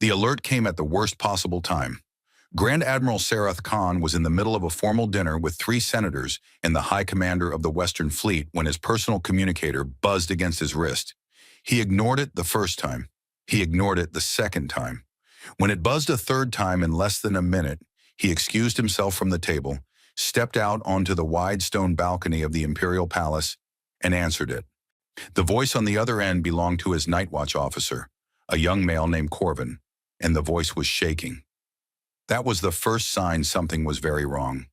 The alert came at the worst possible time. Grand Admiral Sarath Khan was in the middle of a formal dinner with 3 senators and the High Commander of the Western Fleet when his personal communicator buzzed against his wrist. He ignored it the first time. He ignored it the second time. When it buzzed a third time in less than a minute, he excused himself from the table, stepped out onto the wide stone balcony of the Imperial Palace, and answered it. The voice on the other end belonged to his night watch officer, a young male named Corvin, and the voice was shaking. That was the first sign something was very wrong.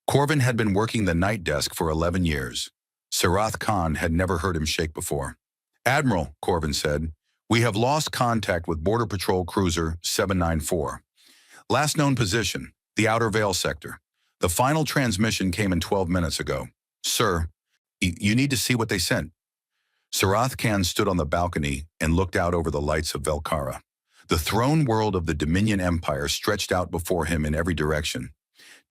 Corvin had been working the night desk for 11 years. Sarath Khan had never heard him shake before. "Admiral," Corvin said, "we have lost contact with Border Patrol Cruiser 794. Last known position, the Outer Vale sector. The final transmission came in 12 minutes ago. Sir, you need to see what they sent." Sarath Khan stood on the balcony and looked out over the lights of Velkara. The throne world of the Dominion Empire stretched out before him in every direction.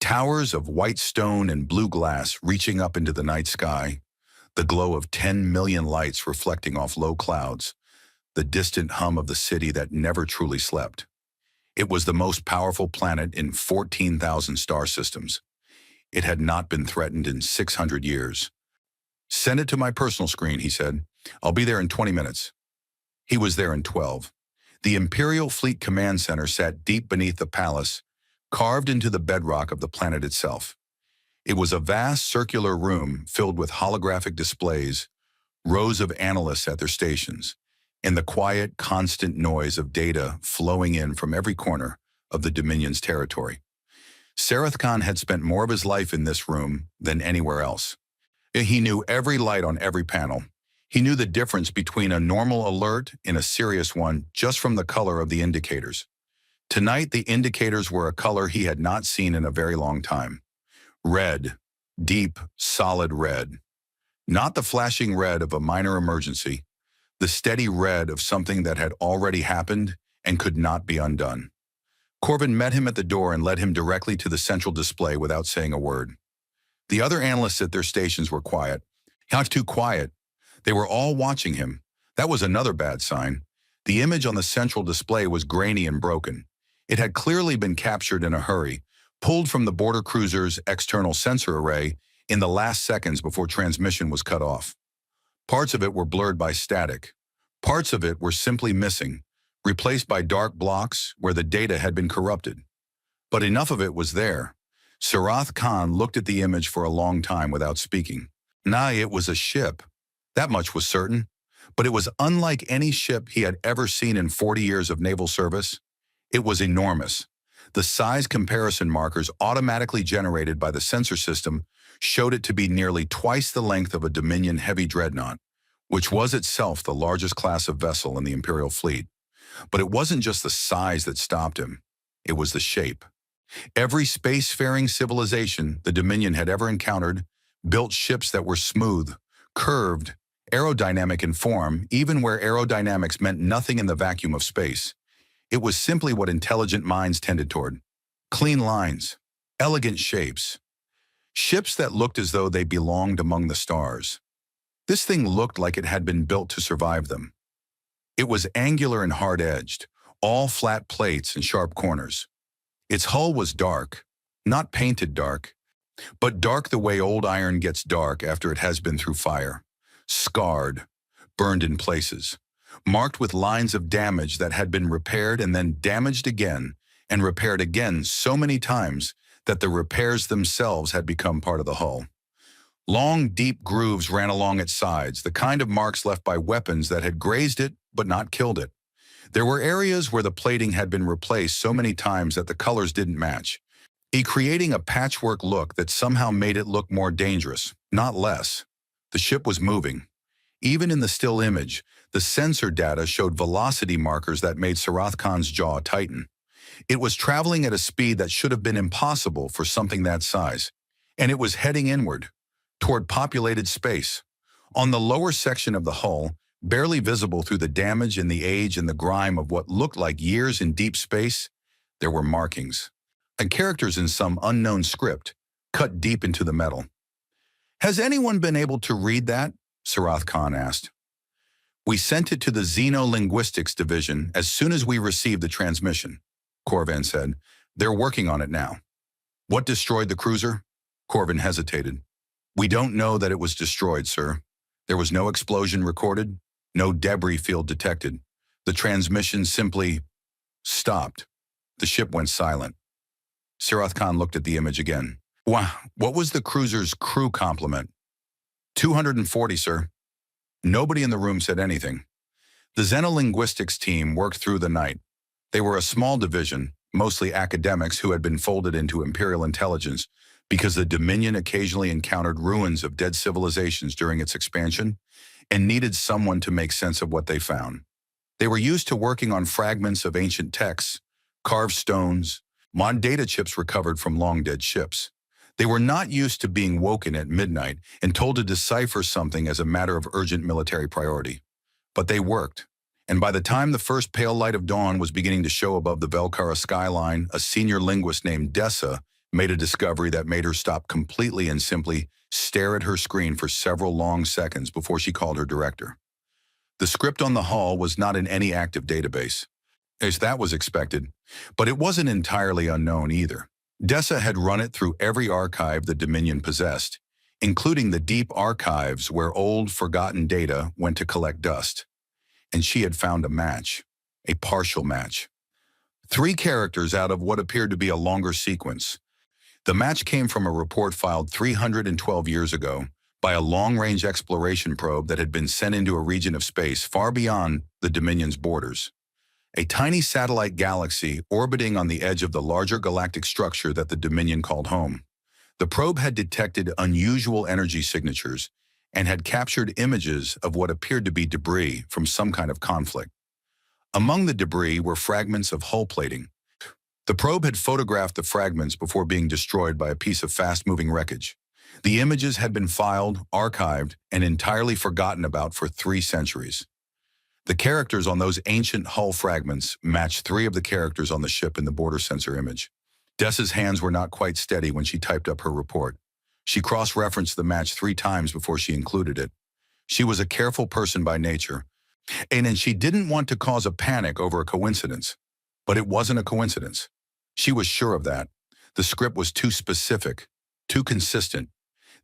Towers of white stone and blue glass reaching up into the night sky, the glow of 10 million lights reflecting off low clouds, the distant hum of the city that never truly slept. It was the most powerful planet in 14,000 star systems. It had not been threatened in 600 years. "Send it to my personal screen," he said. "I'll be there in 20 minutes. He was there in 12. The Imperial Fleet Command Center sat deep beneath the palace, carved into the bedrock of the planet itself. It was a vast circular room filled with holographic displays, rows of analysts at their stations, and the quiet, constant noise of data flowing in from every corner of the Dominion's territory. Sarath Khan had spent more of his life in this room than anywhere else. He knew every light on every panel. He knew the difference between a normal alert and a serious one just from the color of the indicators. Tonight, the indicators were a color he had not seen in a very long time. Red, deep, solid red. Not the flashing red of a minor emergency, the steady red of something that had already happened and could not be undone. Corvin met him at the door and led him directly to the central display without saying a word. The other analysts at their stations were quiet. Not too quiet. They were all watching him. That was another bad sign. The image on the central display was grainy and broken. It had clearly been captured in a hurry, pulled from the border cruiser's external sensor array in the last seconds before transmission was cut off. Parts of it were blurred by static. Parts of it were simply missing, replaced by dark blocks where the data had been corrupted. But enough of it was there. Sarath Khan looked at the image for a long time without speaking. It was a ship. That much was certain. But it was unlike any ship he had ever seen in 40 years of naval service. It was enormous. The size comparison markers automatically generated by the sensor system showed it to be nearly twice the length of a Dominion heavy dreadnought, which was itself the largest class of vessel in the Imperial fleet. But it wasn't just the size that stopped him. It was the shape. Every spacefaring civilization the Dominion had ever encountered built ships that were smooth, curved, aerodynamic in form, even where aerodynamics meant nothing in the vacuum of space. It was simply what intelligent minds tended toward. Clean lines, elegant shapes. Ships that looked as though they belonged among the stars. This thing looked like it had been built to survive them. It was angular and hard-edged, all flat plates and sharp corners. Its hull was dark, not painted dark, but dark the way old iron gets dark after it has been through fire. Scarred, burned in places, marked with lines of damage that had been repaired and then damaged again and repaired again so many times that the repairs themselves had become part of the hull. Long, deep grooves ran along its sides, the kind of marks left by weapons that had grazed it but not killed it. There were areas where the plating had been replaced so many times that the colors didn't match, creating a patchwork look that somehow made it look more dangerous, not less. The ship was moving. Even in the still image, the sensor data showed velocity markers that made Sarath Khan's jaw tighten. It was traveling at a speed that should have been impossible for something that size, and it was heading inward, toward populated space. On the lower section of the hull, barely visible through the damage and the age and the grime of what looked like years in deep space, there were markings, and characters in some unknown script, cut deep into the metal. "Has anyone been able to read that?" Sarath Khan asked. We sent it to the Xenolinguistics Division as soon as we received the transmission, Corvin said. They're working on it now. What destroyed the cruiser? Corvin hesitated. We don't know that it was destroyed, sir. There was no explosion recorded, no debris field detected. The transmission simply stopped. The ship went silent. Sarath Khan looked at the image again. Wow, what was the cruiser's crew complement? 240, sir. Nobody in the room said anything. The Xenolinguistics team worked through the night. They were a small division, mostly academics who had been folded into Imperial intelligence because the Dominion occasionally encountered ruins of dead civilizations during its expansion and needed someone to make sense of what they found. They were used to working on fragments of ancient texts, carved stones, mod data chips recovered from long-dead ships. They were not used to being woken at midnight and told to decipher something as a matter of urgent military priority. But they worked, and by the time the first pale light of dawn was beginning to show above the Velkara skyline, a senior linguist named Dessa made a discovery that made her stop completely and simply stare at her screen for several long seconds before she called her director. The script on the hull was not in any active database, as that was expected, but it wasn't entirely unknown either. Dessa had run it through every archive the Dominion possessed, including the deep archives where old, forgotten data went to collect dust. And she had found a match, a partial match. 3 characters out of what appeared to be a longer sequence. The match came from a report filed 312 years ago by a long-range exploration probe that had been sent into a region of space far beyond the Dominion's borders. A tiny satellite galaxy orbiting on the edge of the larger galactic structure that the Dominion called home. The probe had detected unusual energy signatures and had captured images of what appeared to be debris from some kind of conflict. Among the debris were fragments of hull plating. The probe had photographed the fragments before being destroyed by a piece of fast-moving wreckage. The images had been filed, archived, and entirely forgotten about for 3 centuries. The characters on those ancient hull fragments matched 3 of the characters on the ship in the border sensor image. Dessa's hands were not quite steady when she typed up her report. She cross-referenced the match 3 times before she included it. She was a careful person by nature, and she didn't want to cause a panic over a coincidence. But it wasn't a coincidence. She was sure of that. The script was too specific, too consistent.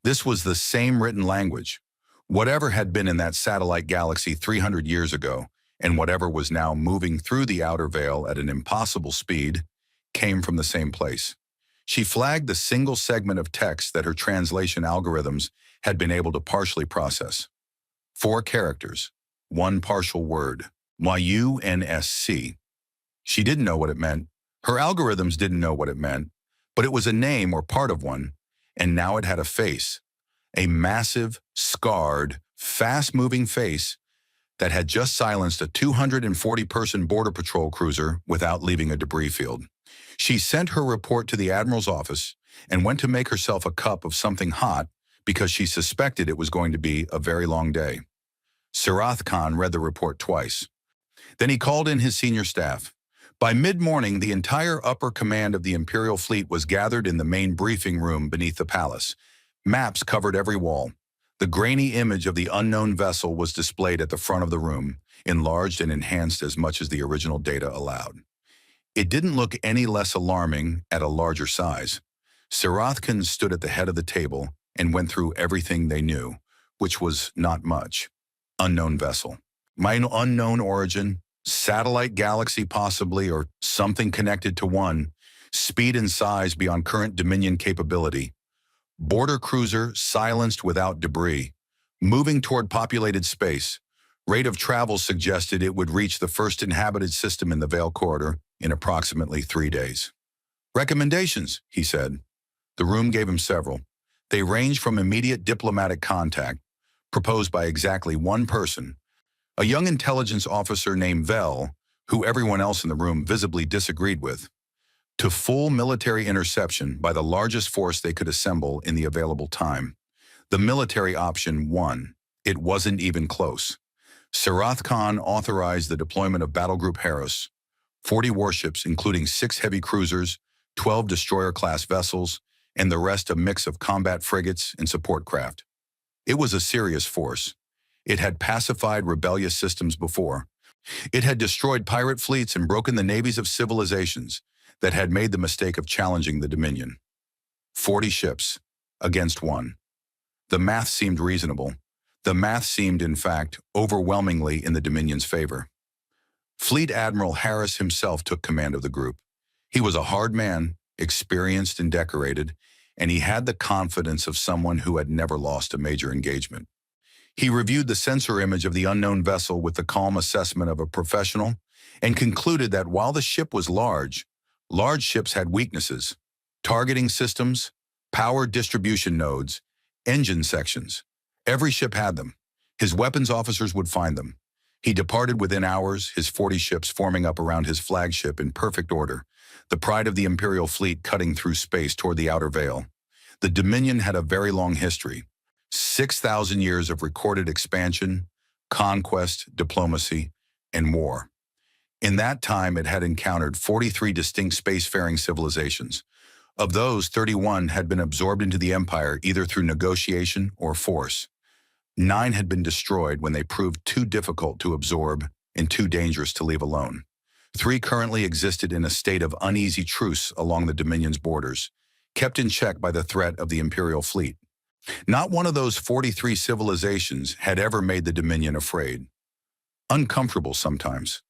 This was the same written language. Whatever had been in that satellite galaxy 300 years ago, and whatever was now moving through the outer veil at an impossible speed, came from the same place. She flagged the single segment of text that her translation algorithms had been able to partially process. 4 characters, 1 partial word, YUNSC. She didn't know what it meant. Her algorithms didn't know what it meant, but it was a name or part of one, and now it had a face. A massive, scarred, fast-moving face that had just silenced a 240-person Border Patrol cruiser without leaving a debris field. She sent her report to the Admiral's office and went to make herself a cup of something hot because she suspected it was going to be a very long day. Sarath Khan read the report twice. Then he called in his senior staff. By mid-morning, the entire upper command of the Imperial fleet was gathered in the main briefing room beneath the palace. Maps covered every wall. The grainy image of the unknown vessel was displayed at the front of the room, enlarged and enhanced as much as the original data allowed. It didn't look any less alarming at a larger size. Sarath Khan stood at the head of the table and went through everything they knew, which was not much. Unknown vessel. Unknown origin. Satellite galaxy possibly, or something connected to one. Speed and size beyond current Dominion capability. Border cruiser silenced without debris. Moving toward populated space. Rate of travel suggested it would reach the first inhabited system in the Veil Corridor in approximately 3 days. Recommendations, he said. The room gave him several. They ranged from immediate diplomatic contact, proposed by exactly 1 person, a young intelligence officer named Vel, who everyone else in the room visibly disagreed with, to full military interception by the largest force they could assemble in the available time. The military option won. It wasn't even close. Sarath Khan authorized the deployment of Battle Group Harris, 40 warships including 6 heavy cruisers, 12 destroyer-class vessels, and the rest a mix of combat frigates and support craft. It was a serious force, It had pacified rebellious systems before. It had destroyed pirate fleets and broken the navies of civilizations that had made the mistake of challenging the Dominion. 40 ships against one. The math seemed reasonable. The math seemed, in fact, overwhelmingly in the Dominion's favor. Fleet Admiral Harris himself took command of the group. He was a hard man, experienced and decorated, and he had the confidence of someone who had never lost a major engagement. He reviewed the sensor image of the unknown vessel with the calm assessment of a professional and concluded that while the ship was large ships had weaknesses: targeting systems, power distribution nodes, engine sections. Every ship had them. His weapons officers would find them. He departed within hours, his 40 ships forming up around his flagship in perfect order, the pride of the Imperial fleet cutting through space toward the outer veil. The Dominion had a very long history. 6,000 years of recorded expansion, conquest, diplomacy, and war. In that time, it had encountered 43 distinct spacefaring civilizations. Of those, 31 had been absorbed into the Empire either through negotiation or force. 9 had been destroyed when they proved too difficult to absorb and too dangerous to leave alone. 3 currently existed in a state of uneasy truce along the Dominion's borders, kept in check by the threat of the Imperial fleet. Not one of those 43 civilizations had ever made the Dominion afraid. Uncomfortable sometimes.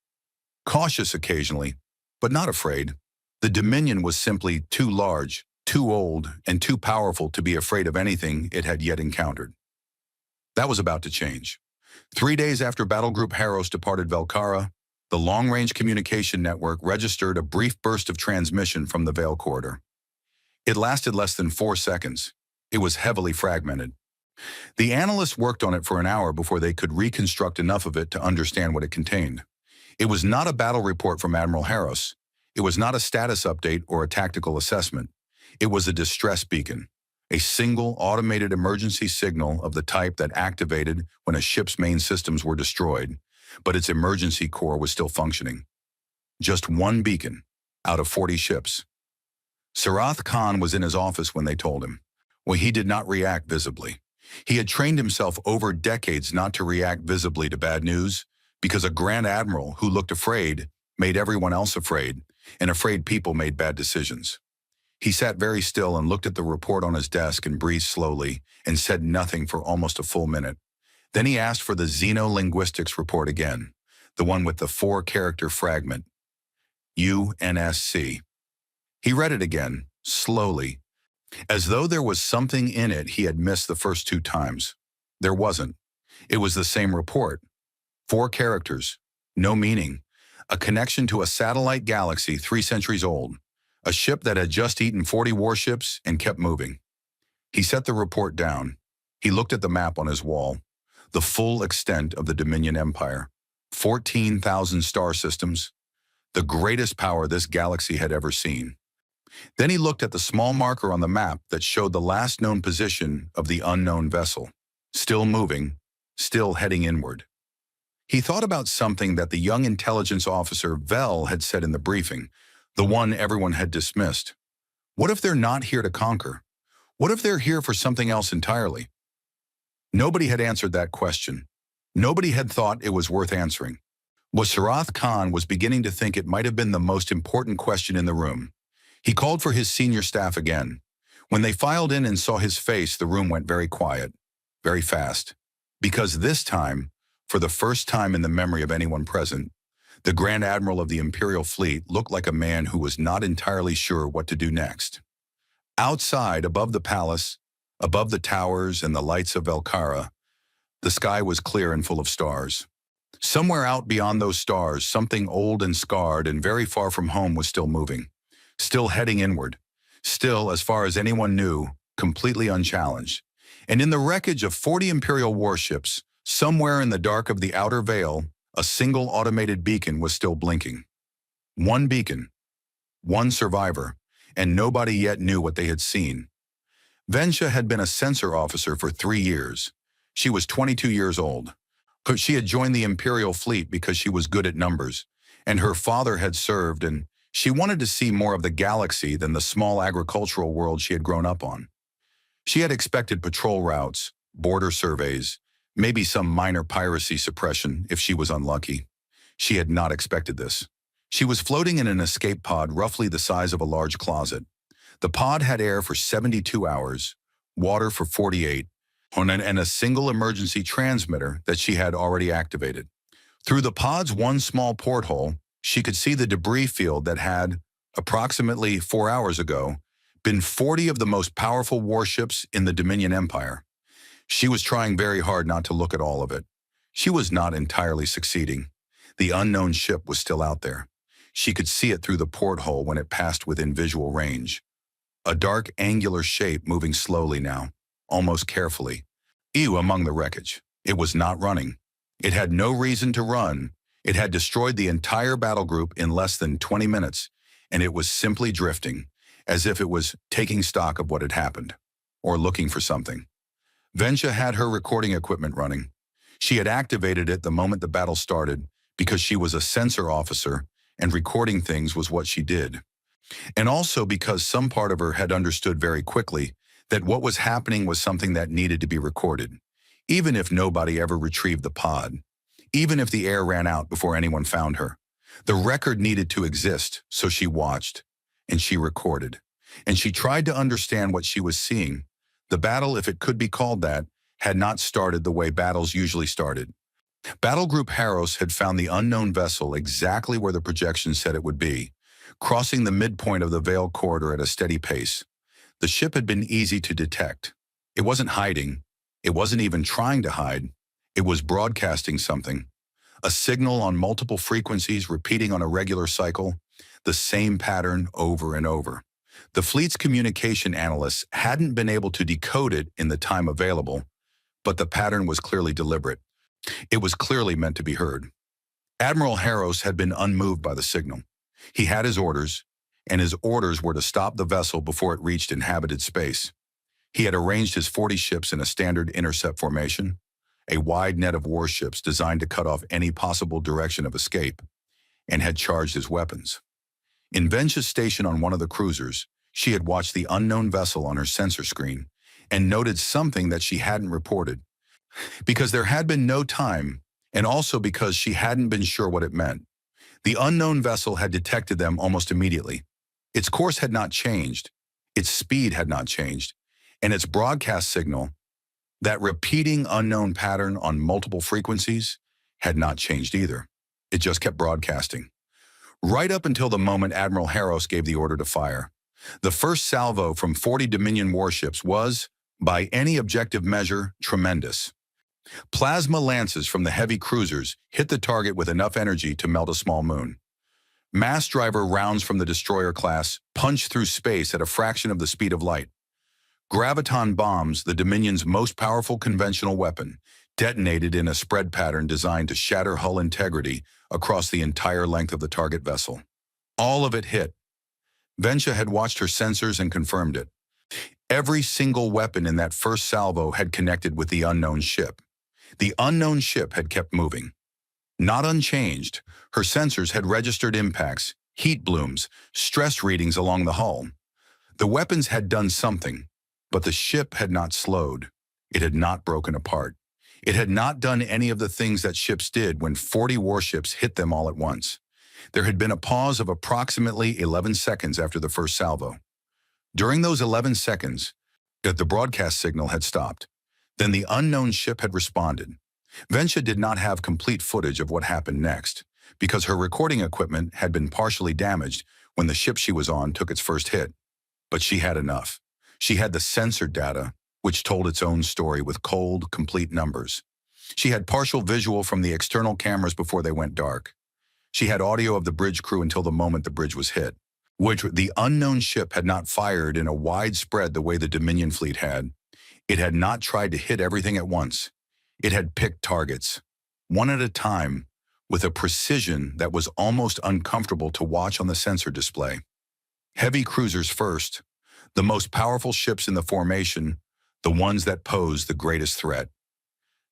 Cautious occasionally, but not afraid. The Dominion was simply too large, too old, and too powerful to be afraid of anything it had yet encountered. That was about to change. 3 days after Battle Group Haros departed Velcara, the long-range communication network registered a brief burst of transmission from the Veil Corridor. It lasted less than 4 seconds. It was heavily fragmented. The analysts worked on it for an hour before they could reconstruct enough of it to understand what it contained. It was not a battle report from Admiral Haros. It was not a status update or a tactical assessment. It was a distress beacon, a single automated emergency signal of the type that activated when a ship's main systems were destroyed, but its emergency core was still functioning. Just one beacon out of 40 ships. Sarath Khan was in his office when they told him. Well, he did not react visibly. He had trained himself over decades not to react visibly to bad news, because a Grand Admiral who looked afraid made everyone else afraid, and afraid people made bad decisions. He sat very still and looked at the report on his desk and breathed slowly and said nothing for almost a full minute. Then he asked for the xenolinguistics report again, the one with the 4-character fragment, UNSC. He read it again, slowly, as though there was something in it he had missed the first 2 times. There wasn't. It was the same report. 4 characters, no meaning, a connection to a satellite galaxy 3 centuries old, a ship that had just eaten 40 warships and kept moving. He set the report down. He looked at the map on his wall, the full extent of the Dominion Empire, 14,000 star systems, the greatest power this galaxy had ever seen. Then he looked at the small marker on the map that showed the last known position of the unknown vessel, still moving, still heading inward. He thought about something that the young intelligence officer Vel had said in the briefing, the one everyone had dismissed. What if they're not here to conquer? What if they're here for something else entirely? Nobody had answered that question. Nobody had thought it was worth answering. Sarath Khan was beginning to think it might have been the most important question in the room. He called for his senior staff again. When they filed in and saw his face, the room went very quiet, very fast. Because this time, for the first time in the memory of anyone present, the Grand Admiral of the Imperial fleet looked like a man who was not entirely sure what to do next. Outside, above the palace, above the towers and the lights of Velcara, the sky was clear and full of stars. Somewhere out beyond those stars, something old and scarred and very far from home was still moving, still heading inward, still, as far as anyone knew, completely unchallenged. And in the wreckage of 40 Imperial warships, somewhere in the dark of the outer veil, a single automated beacon was still blinking. One beacon, one survivor, and nobody yet knew what they had seen. Vensha had been a sensor officer for 3 years. She was 22 years old. She had joined the Imperial fleet because she was good at numbers, and her father had served, and she wanted to see more of the galaxy than the small agricultural world she had grown up on. She had expected patrol routes, border surveys, Maybe some minor piracy suppression if she was unlucky. She had not expected this. She was floating in an escape pod roughly the size of a large closet. The pod had air for 72 hours, water for 48, and a single emergency transmitter that she had already activated. Through the pod's one small porthole, she could see the debris field that had, approximately 4 hours ago, been 40 of the most powerful warships in the Dominion Empire. She was trying very hard not to look at all of it. She was not entirely succeeding. The unknown ship was still out there. She could see it through the porthole when it passed within visual range. A dark, angular shape moving slowly now, almost carefully. Among the wreckage. It was not running. It had no reason to run. It had destroyed the entire battle group in less than 20 minutes, and it was simply drifting, as if it was taking stock of what had happened, or looking for something. Ventia had her recording equipment running. She had activated it the moment the battle started because she was a sensor officer and recording things was what she did. And also because some part of her had understood very quickly that what was happening was something that needed to be recorded, even if nobody ever retrieved the pod, even if the air ran out before anyone found her. The record needed to exist, so she watched, and she recorded, and she tried to understand what she was seeing. The battle, if it could be called that, had not started the way battles usually started. Battle Group Haros had found the unknown vessel exactly where the projection said it would be, crossing the midpoint of the Veil corridor at a steady pace. The ship had been easy to detect. It wasn't hiding. It wasn't even trying to hide. It was broadcasting something. A signal on multiple frequencies repeating on a regular cycle, the same pattern over and over. The fleet's communication analysts hadn't been able to decode it in the time available, but the pattern was clearly deliberate. It was clearly meant to be heard. Admiral Haros had been unmoved by the signal. He had his orders, and his orders were to stop the vessel before it reached inhabited space. He had arranged his 40 ships in a standard intercept formation, a wide net of warships designed to cut off any possible direction of escape, and had charged his weapons. In Ventia's station on one of the cruisers, she had watched the unknown vessel on her sensor screen and noted something that she hadn't reported. Because there had been no time, and also because she hadn't been sure what it meant. The unknown vessel had detected them almost immediately. Its course had not changed, its speed had not changed, and its broadcast signal, that repeating unknown pattern on multiple frequencies, had not changed either. It just kept broadcasting. Right up until the moment Admiral Haros gave the order to fire. The first salvo from 40 Dominion warships was, by any objective measure, tremendous. Plasma lances from the heavy cruisers hit the target with enough energy to melt a small moon. Mass driver rounds from the destroyer class punched through space at a fraction of the speed of light. Graviton bombs, the Dominion's most powerful conventional weapon, detonated in a spread pattern designed to shatter hull integrity across the entire length of the target vessel. All of it hit. Ventia had watched her sensors and confirmed it. Every single weapon in that first salvo had connected with the unknown ship. The unknown ship had kept moving. Not unchanged, her sensors had registered impacts, heat blooms, stress readings along the hull. The weapons had done something, but the ship had not slowed. It had not broken apart. It had not done any of the things that ships did when 40 warships hit them all at once. There had been a pause of approximately 11 seconds after the first salvo. During those 11 seconds, the broadcast signal had stopped. Then the unknown ship had responded. Ventia did not have complete footage of what happened next, because her recording equipment had been partially damaged when the ship she was on took its first hit. But she had enough. She had the sensor data, which told its own story with cold, complete numbers. She had partial visual from the external cameras before they went dark. She had audio of the bridge crew until the moment the bridge was hit, which the unknown ship had not fired in a wide spread the way the Dominion fleet had. It had not tried to hit everything at once. It had picked targets, one at a time, with a precision that was almost uncomfortable to watch on the sensor display. Heavy cruisers first, the most powerful ships in the formation, the ones that posed the greatest threat.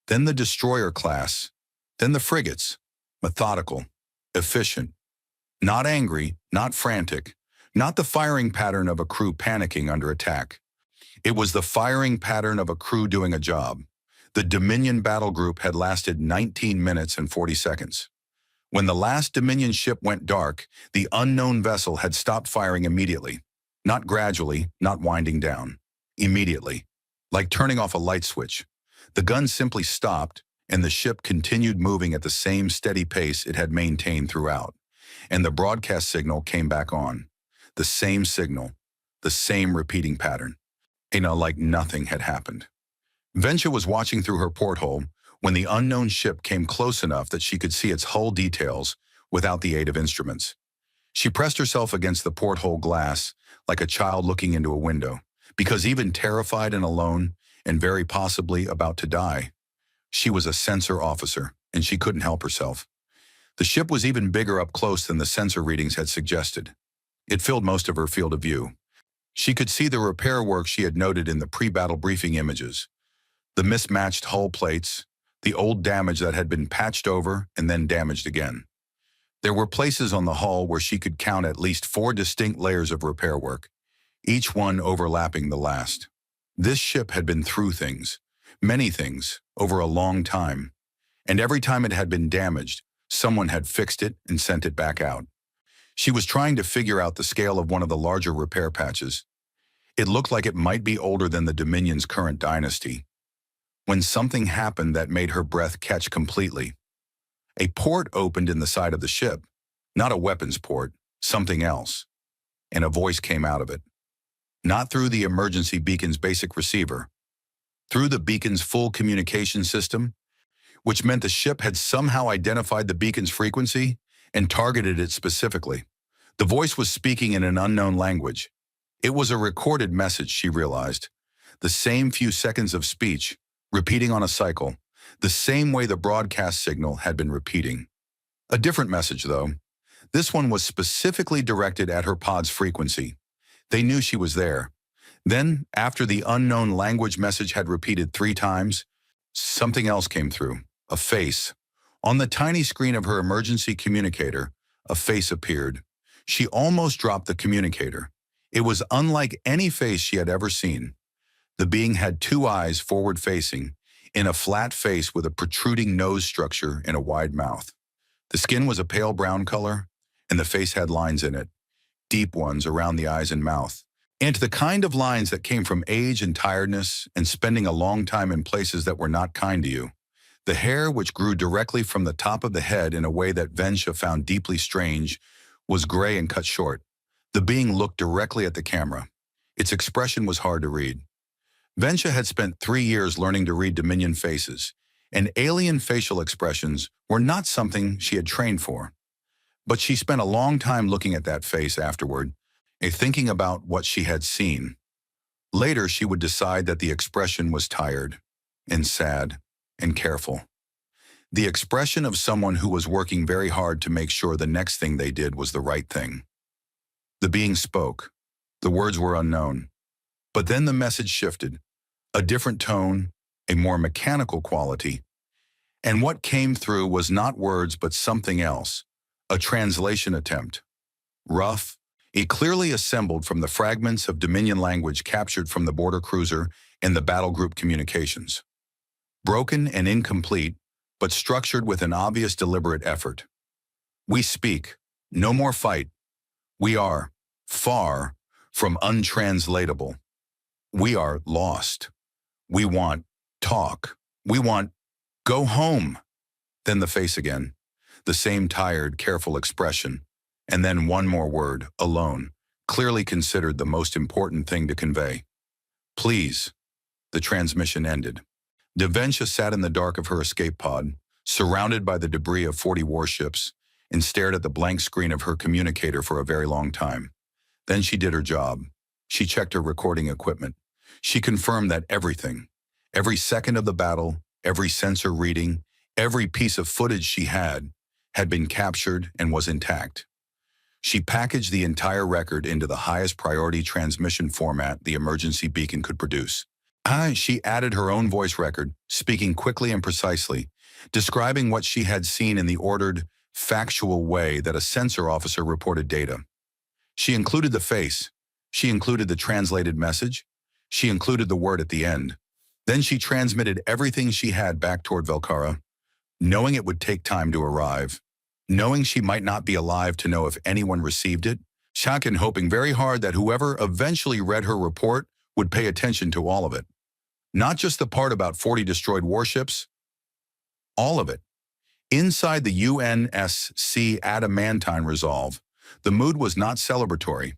Then the destroyer class, then the frigates, methodical, efficient, not angry, not frantic, not the firing pattern of a crew panicking under attack. It was the firing pattern of a crew doing a job. The Dominion battle group had lasted 19 minutes and 40 seconds. When the last Dominion ship went dark, the unknown vessel had stopped firing immediately. Not gradually, not winding down. Immediately. Like turning off a light switch. The gun simply stopped, and the ship continued moving at the same steady pace it had maintained throughout. And the broadcast signal came back on. The same signal. The same repeating pattern. Like nothing had happened. Ventia was watching through her porthole when the unknown ship came close enough that she could see its hull details without the aid of instruments. She pressed herself against the porthole glass like a child looking into a window, because even terrified and alone, and very possibly about to die, she was a sensor officer, and she couldn't help herself. The ship was even bigger up close than the sensor readings had suggested. It filled most of her field of view. She could see the repair work she had noted in the pre-battle briefing images, the mismatched hull plates, the old damage that had been patched over and then damaged again. There were places on the hull where she could count at least 4 distinct layers of repair work, each one overlapping the last. This ship had been through things, many things, over a long time, and every time it had been damaged, someone had fixed it and sent it back out. She was trying to figure out the scale of one of the larger repair patches. It looked like it might be older than the Dominion's current dynasty, when something happened that made her breath catch completely. A port opened in the side of the ship, not a weapons port, something else, and a voice came out of it. Not through the emergency beacon's basic receiver, through the beacon's full communication system, which meant the ship had somehow identified the beacon's frequency and targeted it specifically. The voice was speaking in an unknown language. It was a recorded message, she realized. The same few seconds of speech, repeating on a cycle, the same way the broadcast signal had been repeating. A different message, though. This one was specifically directed at her pod's frequency. They knew she was there. Then, after the unknown language message had repeated 3 times, something else came through. A face. On the tiny screen of her emergency communicator, a face appeared. She almost dropped the communicator. It was unlike any face she had ever seen. The being had 2 eyes forward-facing, in a flat face with a protruding nose structure and a wide mouth. The skin was a pale brown color, and the face had lines in it, deep ones around the eyes and mouth, and the kind of lines that came from age and tiredness and spending a long time in places that were not kind to you. The hair, which grew directly from the top of the head in a way that Ventia found deeply strange, was gray and cut short. The being looked directly at the camera. Its expression was hard to read. Ventia had spent 3 years learning to read Dominion faces, and alien facial expressions were not something she had trained for. But she spent a long time looking at that face afterward, thinking about what she had seen. Later, she would decide that the expression was tired, and sad, and careful. The expression of someone who was working very hard to make sure the next thing they did was the right thing. The being spoke. The words were unknown. But then the message shifted. A different tone, a more mechanical quality. And what came through was not words but something else. A translation attempt. Rough, it clearly assembled from the fragments of Dominion language captured from the border cruiser and the battle group communications. Broken and incomplete, but structured with an obvious deliberate effort. We speak. No more fight. We are far from untranslatable. We are lost. We want talk. We want go home. Then the face again. The same tired, careful expression. And then one more word, alone, clearly considered the most important thing to convey. Please. The transmission ended. Ventia sat in the dark of her escape pod, surrounded by the debris of 40 warships, and stared at the blank screen of her communicator for a very long time. Then she did her job. She checked her recording equipment. She confirmed that everything, every second of the battle, every sensor reading, every piece of footage she had been captured and was intact. She packaged the entire record into the highest priority transmission format the emergency beacon could produce. She added her own voice record, speaking quickly and precisely, describing what she had seen in the ordered, factual way that a sensor officer reported data. She included the face. She included the translated message. She included the word at the end. Then she transmitted everything she had back toward Velkara, knowing it would take time to arrive, knowing she might not be alive to know if anyone received it, Shakin hoping very hard that whoever eventually read her report would pay attention to all of it. Not just the part about 40 destroyed warships, all of it. Inside the UNSC Adamantine Resolve, the mood was not celebratory.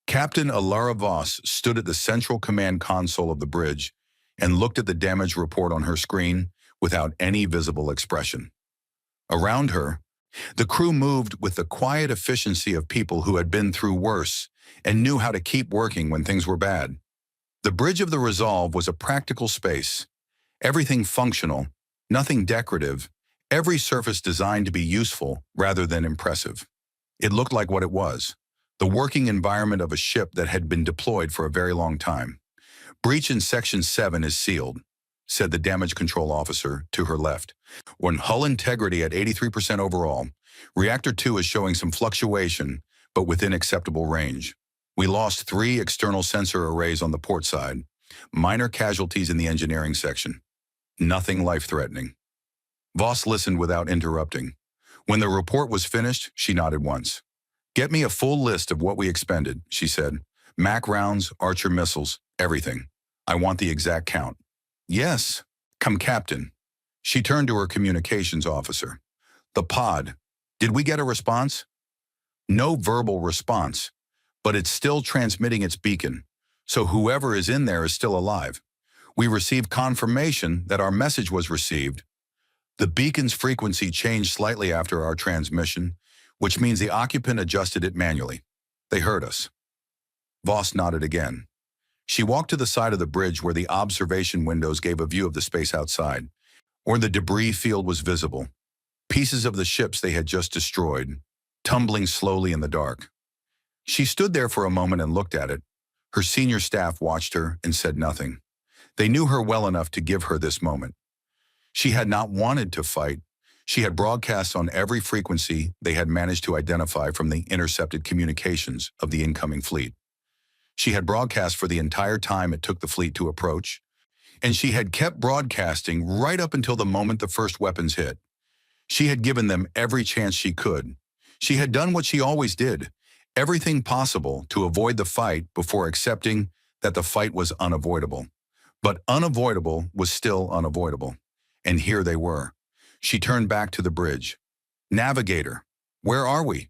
Captain Alara Voss stood at the central command console of the bridge and looked at the damage report on her screen without any visible expression. Around her, the crew moved with the quiet efficiency of people who had been through worse and knew how to keep working when things were bad. The bridge of the Resolve was a practical space, everything functional, nothing decorative, every surface designed to be useful rather than impressive. It looked like what it was, the working environment of a ship that had been deployed for a very long time. "Breach in Section 7 is sealed," said the damage control officer to her left. "When hull integrity at 83% overall, Reactor 2 is showing some fluctuation, but within acceptable range. We lost 3 external sensor arrays on the port side, minor casualties in the engineering section. Nothing life-threatening." Voss listened without interrupting. When the report was finished, she nodded once. "Get me a full list of what we expended," she said. "Mac rounds, Archer missiles, everything. I want the exact count." "Yes, come Captain." She turned to her communications officer. "The pod. Did we get a response?" "No verbal response, but it's still transmitting its beacon, so whoever is in there is still alive. We received confirmation that our message was received. The beacon's frequency changed slightly after our transmission, which means the occupant adjusted it manually. They heard us." Voss nodded again. She walked to the side of the bridge where the observation windows gave a view of the space outside, where the debris field was visible, pieces of the ships they had just destroyed, tumbling slowly in the dark. She stood there for a moment and looked at it. Her senior staff watched her and said nothing. They knew her well enough to give her this moment. She had not wanted to fight. She had broadcasts on every frequency they had managed to identify from the intercepted communications of the incoming fleet. She had broadcast for the entire time it took the fleet to approach, and she had kept broadcasting right up until the moment the first weapons hit. She had given them every chance she could. She had done what she always did, everything possible to avoid the fight before accepting that the fight was unavoidable. But unavoidable was still unavoidable. And here they were. She turned back to the bridge. "Navigator, where are we?"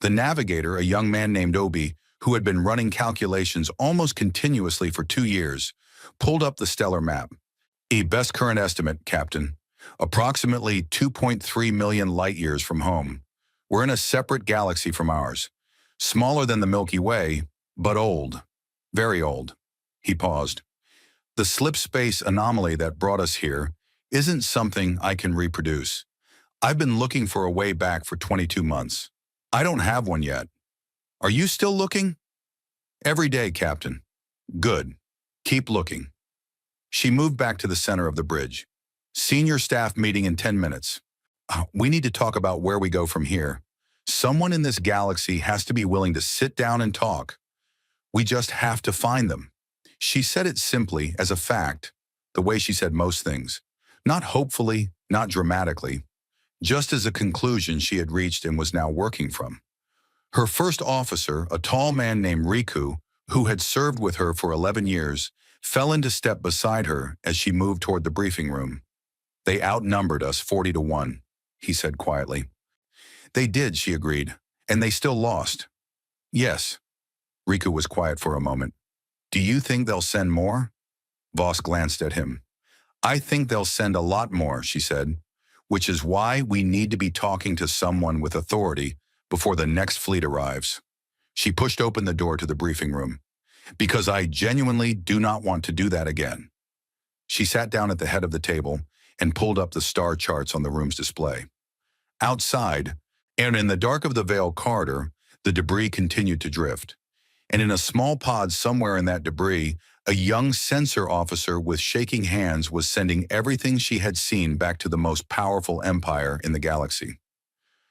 The navigator, a young man named Obi, who had been running calculations almost continuously for 2 years, pulled up the stellar map. "Best current estimate, Captain. Approximately 2.3 million light-years from home. We're in a separate galaxy from ours. Smaller than the Milky Way, but old. Very old." He paused. "The slip space anomaly that brought us here isn't something I can reproduce. I've been looking for a way back for 22 months. I don't have one yet. Are you still looking?" "Every day, Captain." "Good. Keep looking." She moved back to the center of the bridge. "Senior staff meeting in 10 minutes. We need to talk about where we go from here. Someone in this galaxy has to be willing to sit down and talk. We just have to find them." She said it simply, as a fact, the way she said most things. Not hopefully, not dramatically, just as a conclusion she had reached and was now working from. Her first officer, a tall man named Riku, who had served with her for 11 years, fell into step beside her as she moved toward the briefing room. "They outnumbered us 40-1, he said quietly. "They did," she agreed, "and they still lost." "Yes." Riku was quiet for a moment. "Do you think they'll send more?" Voss glanced at him. "I think they'll send a lot more," she said, "which is why we need to be talking to someone with authority before the next fleet arrives." She pushed open the door to the briefing room. "Because I genuinely do not want to do that again." She sat down at the head of the table and pulled up the star charts on the room's display. Outside, and in the dark of the Veil corridor, the debris continued to drift. And in a small pod somewhere in that debris, a young sensor officer with shaking hands was sending everything she had seen back to the most powerful empire in the galaxy.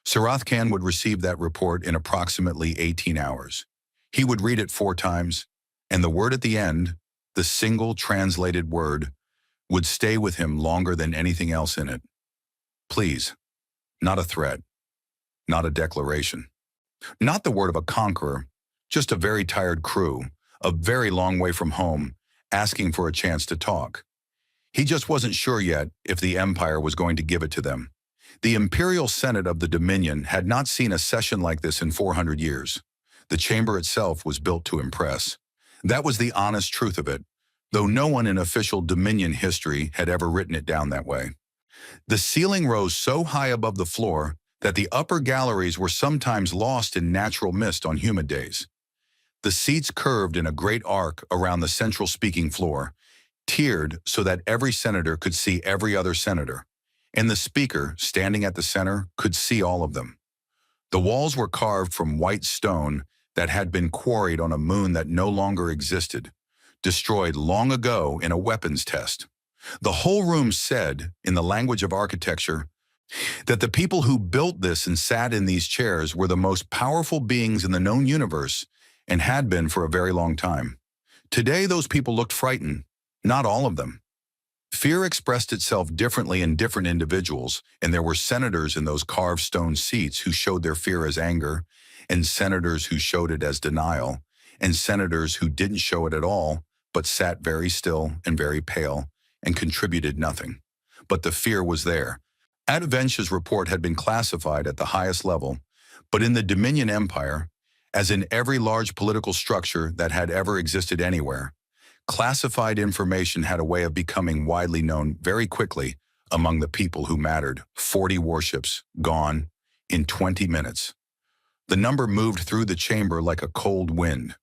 Sarath Khan would receive that report in approximately 18 hours. He would read it 4 times, and the word at the end, the single translated word, would stay with him longer than anything else in it. Please, not a threat, not a declaration, not the word of a conqueror, just a very tired crew, a very long way from home, asking for a chance to talk. He just wasn't sure yet if the Empire was going to give it to them. The Imperial Senate of the Dominion had not seen a session like this in 400 years. The chamber itself was built to impress. That was the honest truth of it, though no one in official Dominion history had ever written it down that way. The ceiling rose so high above the floor that the upper galleries were sometimes lost in natural mist on humid days. The seats curved in a great arc around the central speaking floor, tiered so that every senator could see every other senator, and the speaker, standing at the center, could see all of them. The walls were carved from white stone that had been quarried on a moon that no longer existed, destroyed long ago in a weapons test. The whole room said, in the language of architecture, that the people who built this and sat in these chairs were the most powerful beings in the known universe and had been for a very long time. Today, those people looked frightened, not all of them. Fear expressed itself differently in different individuals, and there were senators in those carved stone seats who showed their fear as anger, and senators who showed it as denial, and senators who didn't show it at all, but sat very still and very pale and contributed nothing. But the fear was there. Adventure's report had been classified at the highest level, but in the Dominion Empire, as in every large political structure that had ever existed anywhere, classified information had a way of becoming widely known very quickly among the people who mattered. 40 warships gone in 20 minutes. The number moved through the chamber like a cold wind.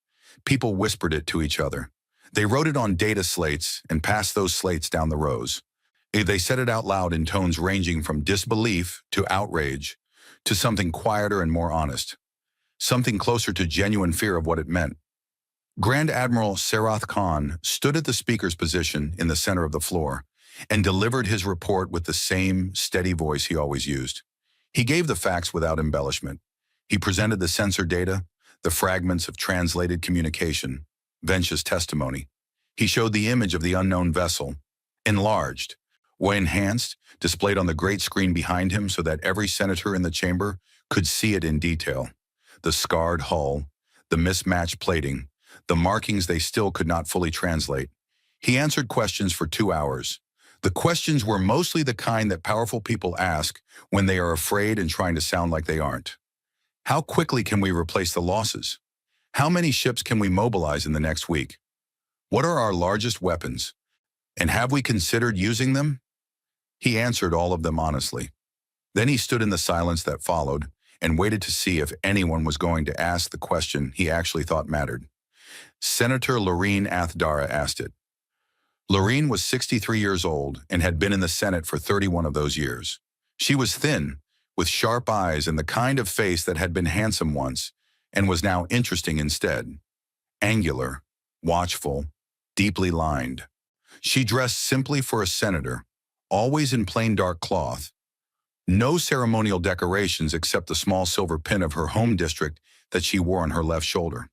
People whispered it to each other. They wrote it on data slates and passed those slates down the rows. They said it out loud in tones ranging from disbelief to outrage to something quieter and more honest, something closer to genuine fear of what it meant. Grand Admiral Sarath Khan stood at the speaker's position in the center of the floor and delivered his report with the same steady voice he always used. He gave the facts without embellishment. He presented the sensor data, the fragments of translated communication, Vench's testimony. He showed the image of the unknown vessel, enlarged, or enhanced, displayed on the great screen behind him so that every senator in the chamber could see it in detail. The scarred hull, the mismatched plating, the markings they still could not fully translate. He answered questions for 2 hours. The questions were mostly the kind that powerful people ask when they are afraid and trying to sound like they aren't. How quickly can we replace the losses? How many ships can we mobilize in the next week? What are our largest weapons? And have we considered using them? He answered all of them honestly. Then he stood in the silence that followed and waited to see if anyone was going to ask the question he actually thought mattered. Senator Lorene Athdara asked it. Lorene was 63 years old and had been in the Senate for 31 of those years. She was thin, with sharp eyes and the kind of face that had been handsome once and was now interesting instead. Angular, watchful, deeply lined. She dressed simply for a senator, always in plain dark cloth. No ceremonial decorations except the small silver pin of her home district that she wore on her left shoulder.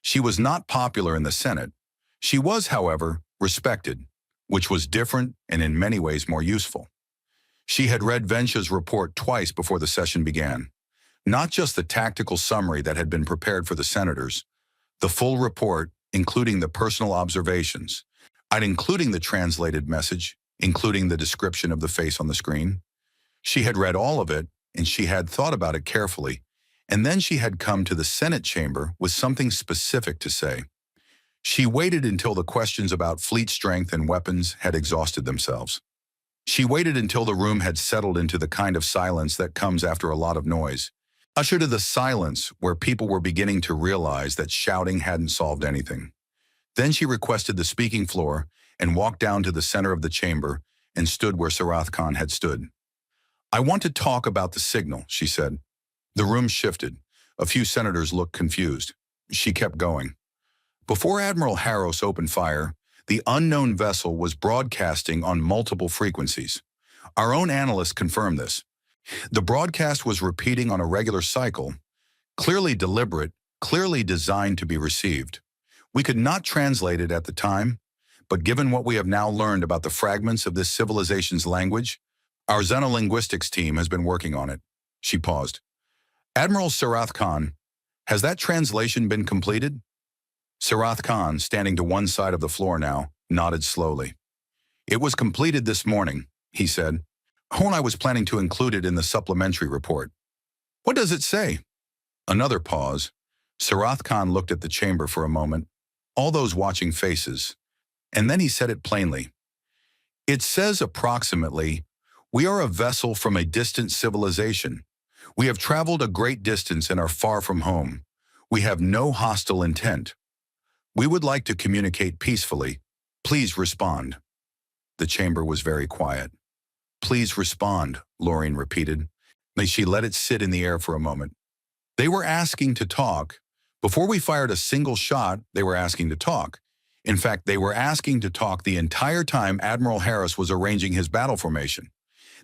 She was not popular in the Senate. She was, however, respected, which was different and in many ways more useful. She had read Vench's report twice before the session began. Not just the tactical summary that had been prepared for the senators, the full report, including the personal observations, and including the translated message, including the description of the face on the screen. She had read all of it, and she had thought about it carefully, and then she had come to the Senate chamber with something specific to say. She waited until the questions about fleet strength and weapons had exhausted themselves. She waited until the room had settled into the kind of silence that comes after a lot of noise, ushered to the silence where people were beginning to realize that shouting hadn't solved anything. Then she requested the speaking floor and walked down to the center of the chamber and stood where Sarath Khan had stood. "I want to talk about the signal," she said. The room shifted. A few senators looked confused. She kept going. Before Admiral Harros opened fire, the unknown vessel was broadcasting on multiple frequencies. Our own analysts confirmed this. The broadcast was repeating on a regular cycle, clearly deliberate, clearly designed to be received. We could not translate it at the time, but given what we have now learned about the fragments of this civilization's language, our xenolinguistics team has been working on it. She paused. Admiral Sarath Khan, has that translation been completed? Sarath Khan, standing to one side of the floor now, nodded slowly. It was completed this morning, he said. I was planning to include it in the supplementary report. What does it say? Another pause. Sarath Khan looked at the chamber for a moment, all those watching faces, and then he said it plainly. It says approximately, we are a vessel from a distant civilization. We have traveled a great distance and are far from home. We have no hostile intent. We would like to communicate peacefully. Please respond. The chamber was very quiet. Please respond, Lorraine repeated. She let it sit in the air for a moment. They were asking to talk. Before we fired a single shot, they were asking to talk. In fact, they were asking to talk the entire time Admiral Harris was arranging his battle formation.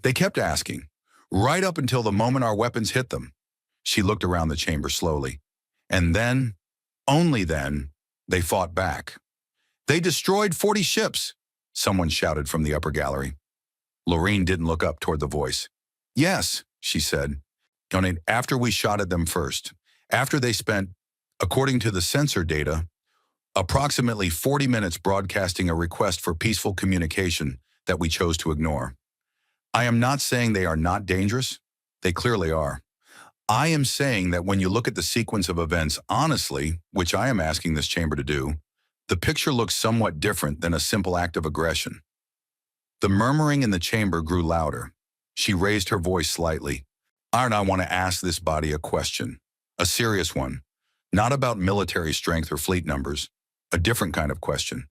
They kept asking, right up until the moment our weapons hit them. She looked around the chamber slowly. And then, only then, they fought back. They destroyed 40 ships, someone shouted from the upper gallery. Lorraine didn't look up toward the voice. Yes, she said. After we shot at them first, after they spent, according to the sensor data, approximately 40 minutes broadcasting a request for peaceful communication that we chose to ignore. I am not saying they are not dangerous. They clearly are. I am saying that when you look at the sequence of events honestly, which I am asking this chamber to do, the picture looks somewhat different than a simple act of aggression. The murmuring in the chamber grew louder. She raised her voice slightly. I want to ask this body a question, a serious one, not about military strength or fleet numbers, a different kind of question.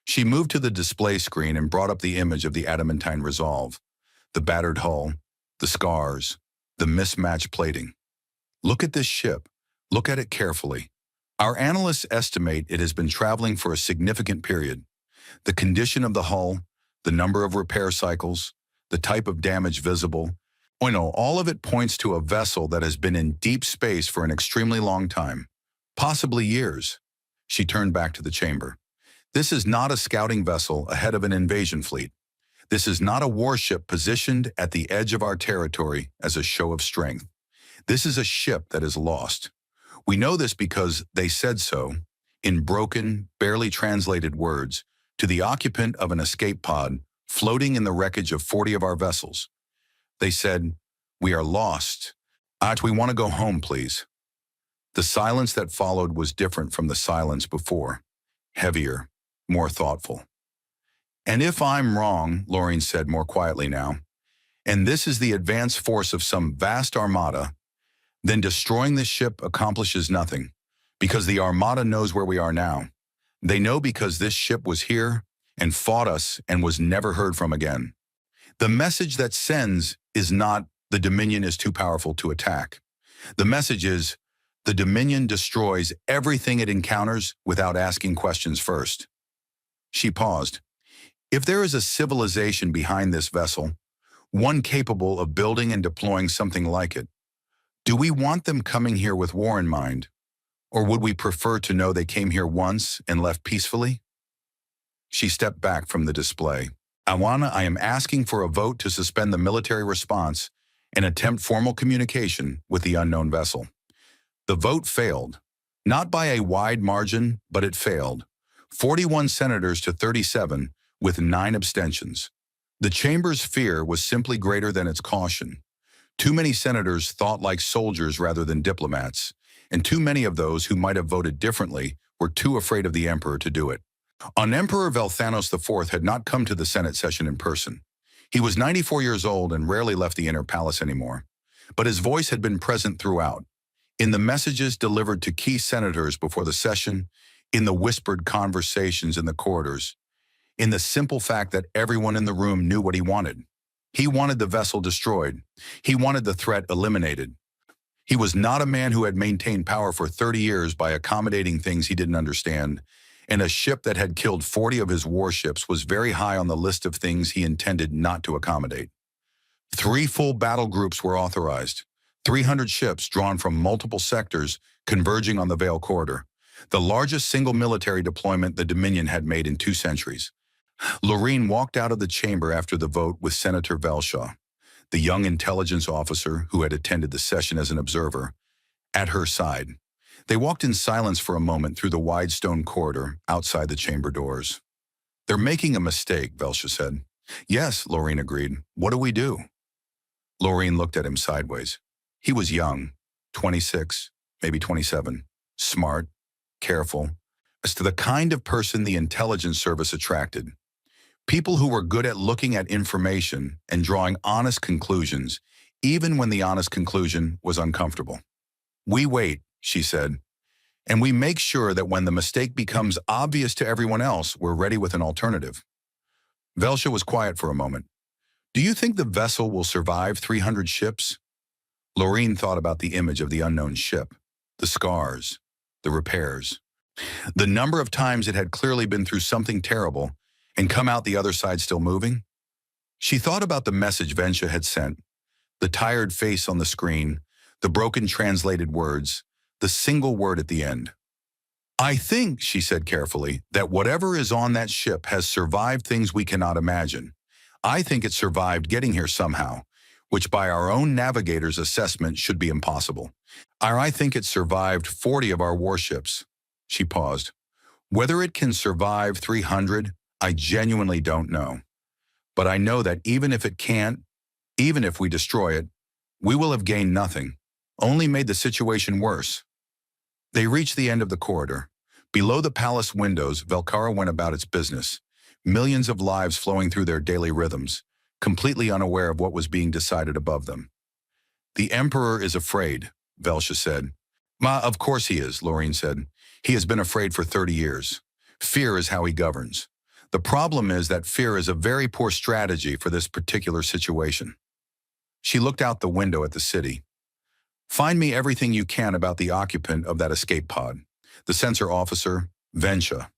She moved to the display screen and brought up the image of the adamantine resolve, the battered hull, the scars, the mismatched plating. Look at this ship. Look at it carefully. Our analysts estimate it has been traveling for a significant period. The condition of the hull, the number of repair cycles, the type of damage visible, all of it points to a vessel that has been in deep space for an extremely long time, possibly years. She turned back to the chamber. This is not a scouting vessel ahead of an invasion fleet. This is not a warship positioned at the edge of our territory as a show of strength. This is a ship that is lost. We know this because they said so, in broken, barely translated words, to the occupant of an escape pod floating in the wreckage of 40 of our vessels. They said, we are lost. We want to go home, please. The silence that followed was different from the silence before, heavier, more thoughtful. And if I'm wrong, Lorraine said more quietly now, and this is the advance force of some vast armada, then destroying this ship accomplishes nothing, because the armada knows where we are now. They know because this ship was here and fought us and was never heard from again. The message that sends is not, the Dominion is too powerful to attack. The message is, the Dominion destroys everything it encounters without asking questions first. She paused. If there is a civilization behind this vessel, one capable of building and deploying something like it, do we want them coming here with war in mind? Or would we prefer to know they came here once and left peacefully? She stepped back from the display. I am asking for a vote to suspend the military response and attempt formal communication with the unknown vessel. The vote failed. Not by a wide margin, but it failed. 41 senators to 37, with 9 abstentions. The chamber's fear was simply greater than its caution. Too many senators thought like soldiers rather than diplomats, and too many of those who might have voted differently were too afraid of the emperor to do it. Emperor Velthanos IV had not come to the Senate session in person. He was 94 years old and rarely left the inner palace anymore. But his voice had been present throughout, in the messages delivered to key senators before the session, in the whispered conversations in the corridors, in the simple fact that everyone in the room knew what he wanted. He wanted the vessel destroyed. He wanted the threat eliminated. He was not a man who had maintained power for 30 years by accommodating things he didn't understand, and a ship that had killed 40 of his warships was very high on the list of things he intended not to accommodate. 3 full battle groups were authorized, 300 ships drawn from multiple sectors converging on the Vale Corridor. the largest single military deployment the Dominion had made in 2 centuries. Lorene walked out of the chamber after the vote with Senator Velshaw, the young intelligence officer who had attended the session as an observer, at her side. They walked in silence for a moment through the wide stone corridor outside the chamber doors. "They're making a mistake," Velshaw said. "Yes," Lorene agreed. "What do we do?" Lorene looked at him sideways. He was young, 26, maybe 27, smart, careful, as to the kind of person the intelligence service attracted. People who were good at looking at information and drawing honest conclusions, even when the honest conclusion was uncomfortable. "We wait," she said, "and we make sure that when the mistake becomes obvious to everyone else, we're ready with an alternative." Velshaw was quiet for a moment. "Do you think the vessel will survive 300 ships?" Lorene thought about the image of the unknown ship, the scars, the repairs, the number of times it had clearly been through something terrible and come out the other side still moving. She thought about the message Vensha had sent, the tired face on the screen, the broken translated words, the single word at the end. "I think," she said carefully, "that whatever is on that ship has survived things we cannot imagine. I think it survived getting here somehow, which by our own navigator's assessment should be impossible. Or I think it survived 40 of our warships." She paused. "Whether it can survive 300, I genuinely don't know. But I know that even if it can't, even if we destroy it, we will have gained nothing, only made the situation worse." They reached the end of the corridor. Below the palace windows, Velkara went about its business, millions of lives flowing through their daily rhythms, completely unaware of what was being decided above them. "The Emperor is afraid," Velshaw said. Of course he is," Lorene said. "He has been afraid for 30 years. Fear is how he governs. The problem is that fear is a very poor strategy for this particular situation." She looked out the window at the city. "Find me everything you can about the occupant of that escape pod. The sensor officer, Vensha."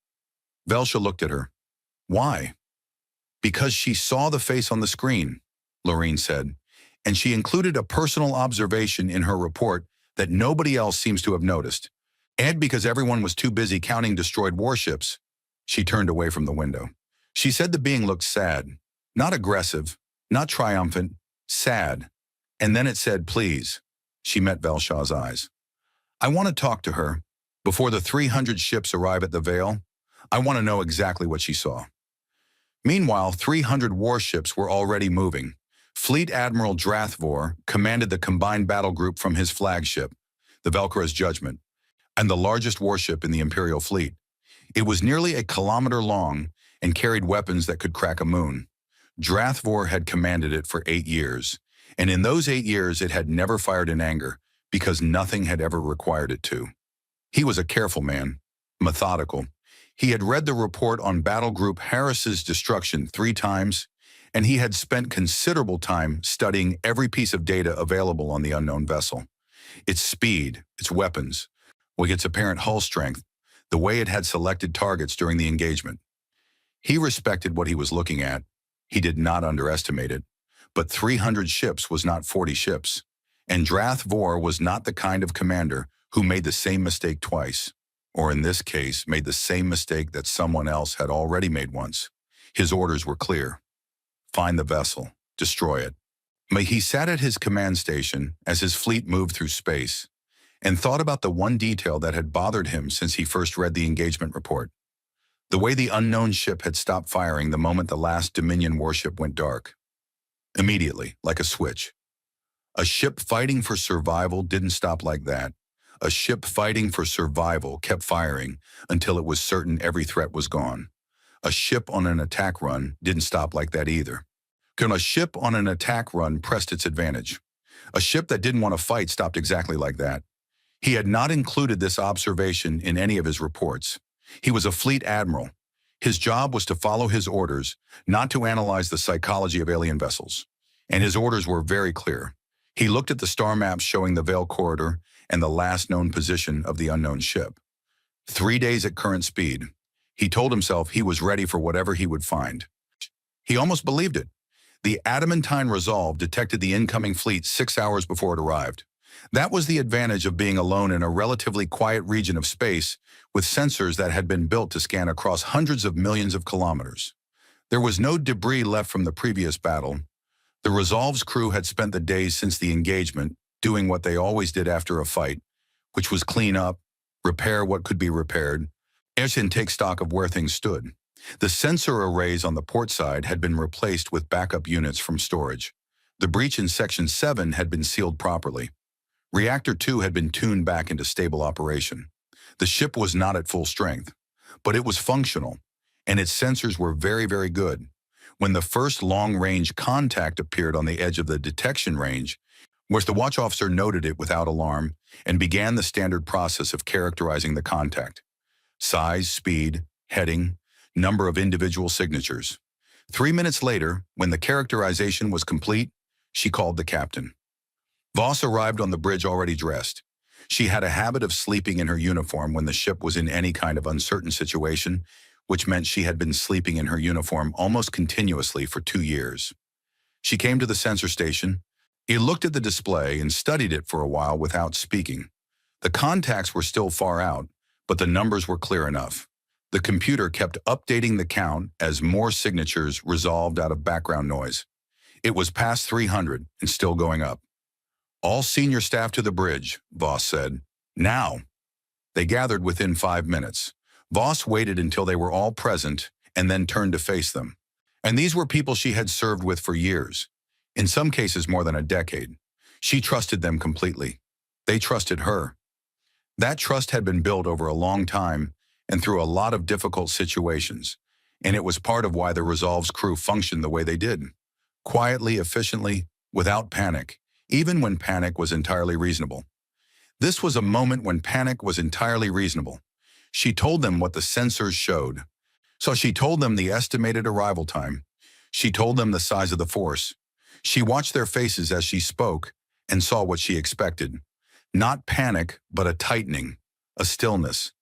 Velshaw looked at her. "Why?" "Because she saw the face on the screen," Lorene said, "and she included a personal observation in her report that nobody else seems to have noticed. And because everyone was too busy counting destroyed warships." She turned away from the window. "She said the being looked sad, not aggressive, not triumphant, sad. And then it said, 'Please.'" She met Velshaw's eyes. "I want to talk to her. Before the 300 ships arrive at the Vale, I want to know exactly what she saw." Meanwhile, 300 warships were already moving. Fleet Admiral Drathvor commanded the combined battle group from his flagship, the Velkara's Judgment, and the largest warship in the Imperial fleet. It was nearly a kilometer long and carried weapons that could crack a moon. Drathvor had commanded it for 8 years, and in those 8 years it had never fired in anger because nothing had ever required it to. He was a careful man, methodical. He had read the report on Battle Group Harris's destruction 3 times, and he had spent considerable time studying every piece of data available on the unknown vessel. Its speed, its weapons, its apparent hull strength, the way it had selected targets during the engagement. He respected what he was looking at. He did not underestimate it. But 300 ships was not 40 ships, and Drathvor was not the kind of commander who made the same mistake twice, or in this case, made the same mistake that someone else had already made once. His orders were clear. Find the vessel. Destroy it. He sat at his command station as his fleet moved through space and thought about the one detail that had bothered him since he first read the engagement report. The way the unknown ship had stopped firing the moment the last Dominion warship went dark. Immediately, like a switch. A ship fighting for survival didn't stop like that. A ship fighting for survival kept firing until it was certain every threat was gone. A ship on an attack run didn't stop like that either. A ship on an attack run pressed its advantage. A ship that didn't want to fight stopped exactly like that. He had not included this observation in any of his reports. He was a fleet admiral. His job was to follow his orders, not to analyze the psychology of alien vessels. And his orders were very clear. He looked at the star maps showing the Vale corridor and the last known position of the unknown ship. 3 days at current speed. He told himself he was ready for whatever he would find. He almost believed it. The adamantine resolve detected the incoming fleet 6 hours before it arrived. That was the advantage of being alone in a relatively quiet region of space with sensors that had been built to scan across hundreds of millions of kilometers. There was no debris left from the previous battle. The Resolve's crew had spent the days since the engagement doing what they always did after a fight, which was clean up, repair what could be repaired, and take stock of where things stood. The sensor arrays on the port side had been replaced with backup units from storage. The breach in Section 7 had been sealed properly. Reactor 2 had been tuned back into stable operation. The ship was not at full strength, but it was functional, and its sensors were very, very good. When the first long-range contact appeared on the edge of the detection range, where the watch officer noted it without alarm and began the standard process of characterizing the contact. Size, speed, heading, number of individual signatures. 3 minutes later, when the characterization was complete, she called the captain. Voss arrived on the bridge already dressed. She had a habit of sleeping in her uniform when the ship was in any kind of uncertain situation, which meant she had been sleeping in her uniform almost continuously for 2 years. She came to the sensor station. He looked at the display and studied it for a while without speaking. The contacts were still far out, but the numbers were clear enough. The computer kept updating the count as more signatures resolved out of background noise. It was past 300 and still going up. "All senior staff to the bridge," Voss said. "Now." They gathered within 5 minutes. Voss waited until they were all present and then turned to face them. And these were people she had served with for years, in some cases more than a decade. She trusted them completely. They trusted her. That trust had been built over a long time and through a lot of difficult situations, and it was part of why the Resolve's crew functioned the way they did. Quietly, efficiently, without panic, even when panic was entirely reasonable. This was a moment when panic was entirely reasonable. She told them what the sensors showed. So she told them the estimated arrival time. She told them the size of the force. She watched their faces as she spoke and saw what she expected. Not panic, but a tightening, a stillness.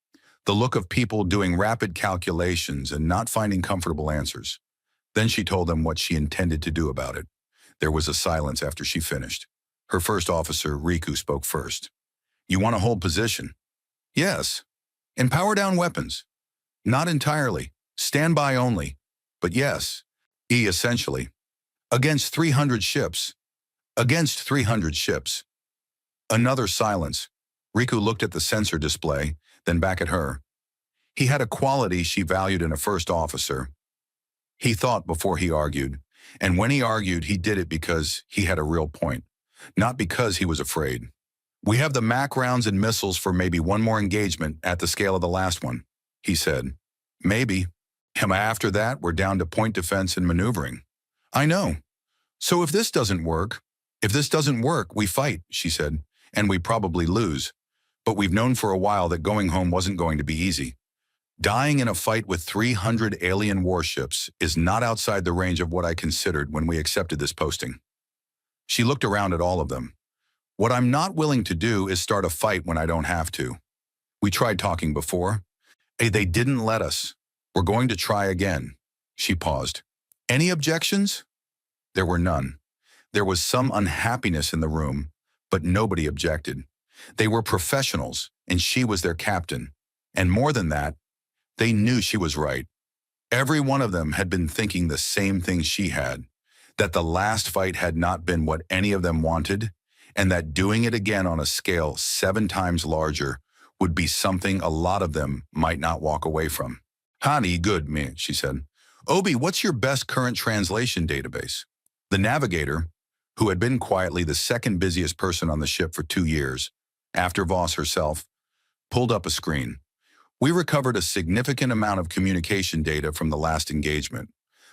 The look of people doing rapid calculations and not finding comfortable answers. Then she told them what she intended to do about it. There was a silence after she finished. Her first officer, Riku, spoke first. "You want to hold position?" "Yes." "And power down weapons?" "Not entirely. Stand by only. But yes." Essentially. "Against 300 ships." "Against 300 ships." Another silence. Riku looked at the sensor display, then back at her. He had a quality she valued in a first officer. He thought before he argued, and when he argued, he did it because he had a real point, not because he was afraid. "We have the MAC rounds and missiles for maybe one more engagement at the scale of the last one," he said. "Maybe. And after that, we're down to point defense and maneuvering." "I know. So if this doesn't work, we fight," she said, "and we probably lose. But we've known for a while that going home wasn't going to be easy. Dying in a fight with 300 alien warships is not outside the range of what I considered when we accepted this posting." She looked around at all of them. "What I'm not willing to do is start a fight when I don't have to. We tried talking before. They didn't let us. We're going to try again." She paused. "Any objections?" There were none. There was some unhappiness in the room, but nobody objected. They were professionals, and she was their captain. And more than that, they knew she was right. Every one of them had been thinking the same thing she had, that the last fight had not been what any of them wanted, and that doing it again on a scale 7 times larger would be something a lot of them might not walk away from. "Honey, good, me," she said. "Obi, what's your best current translation database?" The navigator, who had been quietly the second busiest person on the ship for 2 years, after Voss herself, pulled up a screen. "We recovered a significant amount of communication data from the last engagement.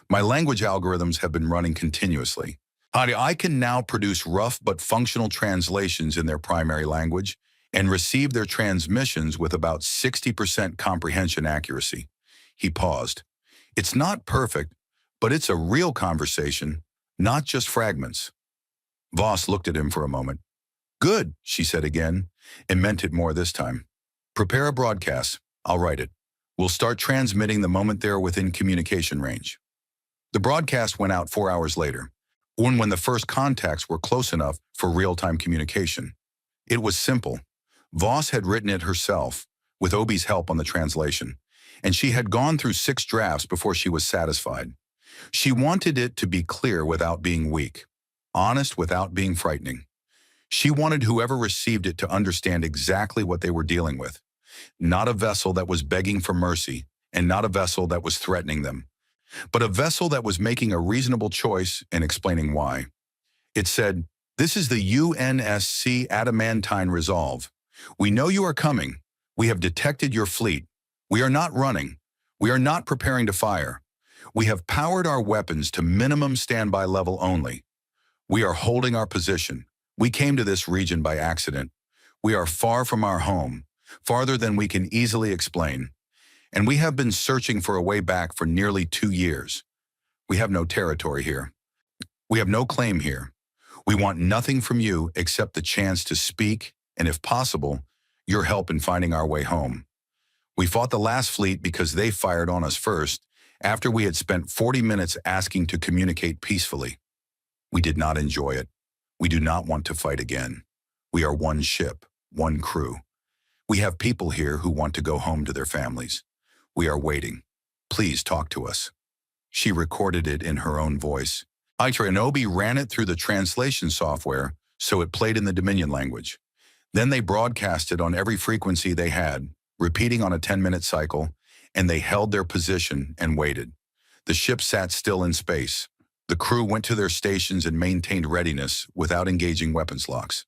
My language algorithms have been running continuously. I can now produce rough but functional translations in their primary language and receive their transmissions with about 60% comprehension accuracy." He paused. "It's not perfect, but it's a real conversation, not just fragments." Voss looked at him for a moment. "Good," she said again, and meant it more this time. "Prepare a broadcast. I'll write it. We'll start transmitting the moment they're within communication range." The broadcast went out 4 hours later, when the first contacts were close enough for real-time communication. It was simple. Voss had written it herself, with Obi's help on the translation, and she had gone through 6 drafts before she was satisfied. She wanted it to be clear without being weak, honest without being frightening. She wanted whoever received it to understand exactly what they were dealing with. Not a vessel that was begging for mercy, and not a vessel that was threatening them, but a vessel that was making a reasonable choice and explaining why. It said, "This is the UNSC Adamantine Resolve. We know you are coming. We have detected your fleet. We are not running. We are not preparing to fire. We have powered our weapons to minimum standby level only. We are holding our position. We came to this region by accident. We are far from our home, farther than we can easily explain. And we have been searching for a way back for nearly 2 years. We have no territory here. We have no claim here. We want nothing from you except the chance to speak, and if possible, your help in finding our way home. We fought the last fleet because they fired on us first, after we had spent 40 minutes asking to communicate peacefully. We did not enjoy it. We do not want to fight again. We are one ship, one crew. We have people here who want to go home to their families. We are waiting. Please talk to us." She recorded it in her own voice. Itra and Obi ran it through the translation software, so it played in the Dominion language. Then they broadcast it on every frequency they had, repeating on a 10-minute cycle, and they held their position and waited. The ship sat still in space. The crew went to their stations and maintained readiness without engaging weapons locks.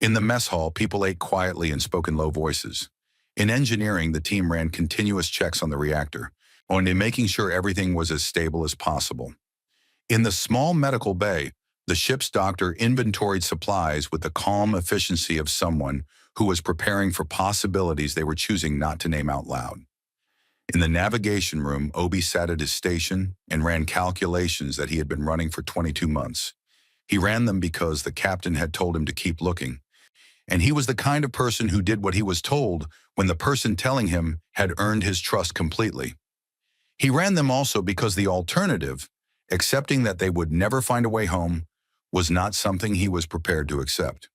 In the mess hall, people ate quietly and spoke in low voices. In engineering, the team ran continuous checks on the reactor, only making sure everything was as stable as possible. In the small medical bay, the ship's doctor inventoried supplies with the calm efficiency of someone who was preparing for possibilities they were choosing not to name out loud. In the navigation room, Obi sat at his station and ran calculations that he had been running for 22 months. He ran them because the captain had told him to keep looking, and he was the kind of person who did what he was told when the person telling him had earned his trust completely. He ran them also because the alternative, accepting that they would never find a way home, was not something he was prepared to accept.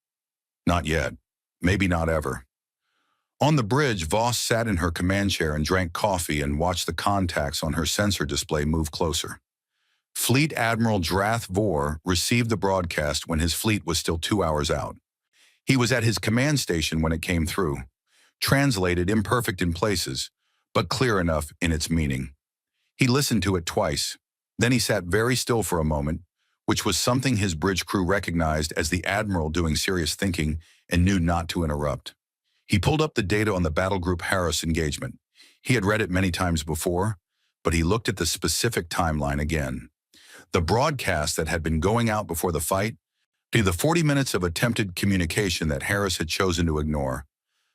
Not yet. Maybe not ever. On the bridge, Voss sat in her command chair and drank coffee and watched the contacts on her sensor display move closer. Fleet Admiral Drath Vor received the broadcast when his fleet was still 2 hours out. He was at his command station when it came through, translated imperfect in places, but clear enough in its meaning. He listened to it twice. Then he sat very still for a moment, which was something his bridge crew recognized as the Admiral doing serious thinking and knew not to interrupt. He pulled up the data on the Battle Group Harris engagement. He had read it many times before, but he looked at the specific timeline again. The broadcast that had been going out before the fight, to the 40 minutes of attempted communication that Harris had chosen to ignore,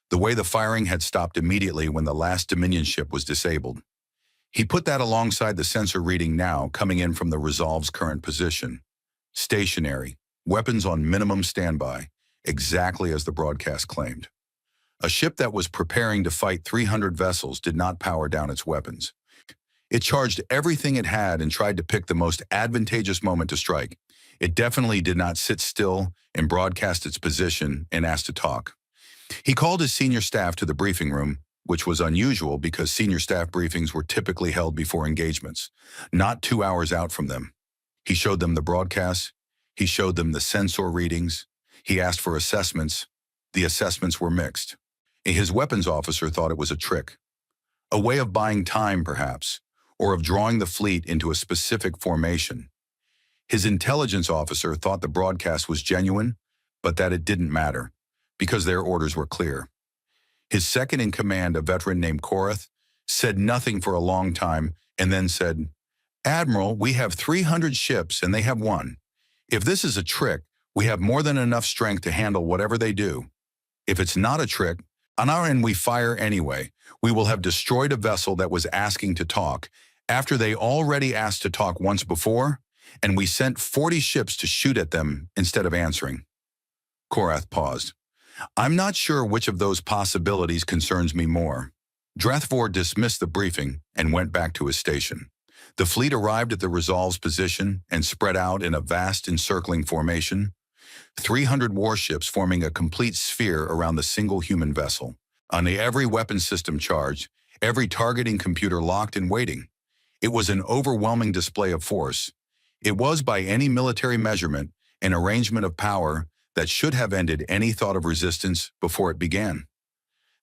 the way the firing had stopped immediately when the last Dominion ship was disabled. He put that alongside the sensor reading now coming in from the Resolve's current position. Stationary, weapons on minimum standby, exactly as the broadcast claimed. A ship that was preparing to fight 300 vessels did not power down its weapons. It charged everything it had and tried to pick the most advantageous moment to strike. It definitely did not sit still and broadcast its position and ask to talk. He called his senior staff to the briefing room, which was unusual because senior staff briefings were typically held before engagements, not 2 hours out from them. He showed them the broadcasts. He showed them the sensor readings. He asked for assessments. The assessments were mixed. His weapons officer thought it was a trick. A way of buying time, perhaps, or of drawing the fleet into a specific formation. His intelligence officer thought the broadcast was genuine, but that it didn't matter, because their orders were clear. His second in command, a veteran named Korath, said nothing for a long time and then said, "Admiral, we have 300 ships and they have 1. If this is a trick, we have more than enough strength to handle whatever they do. If it's not a trick, on our end we fire anyway. We will have destroyed a vessel that was asking to talk, after they already asked to talk once before, and we sent 40 ships to shoot at them instead of answering." Korath paused. "I'm not sure which of those possibilities concerns me more." Drathvor dismissed the briefing and went back to his station. The fleet arrived at the Resolve's position and spread out in a vast encircling formation. 300 warships forming a complete sphere around the single human vessel. On every weapon system charged, every targeting computer locked and waiting. It was an overwhelming display of force. It was, by any military measurement, an arrangement of power that should have ended any thought of resistance before it began.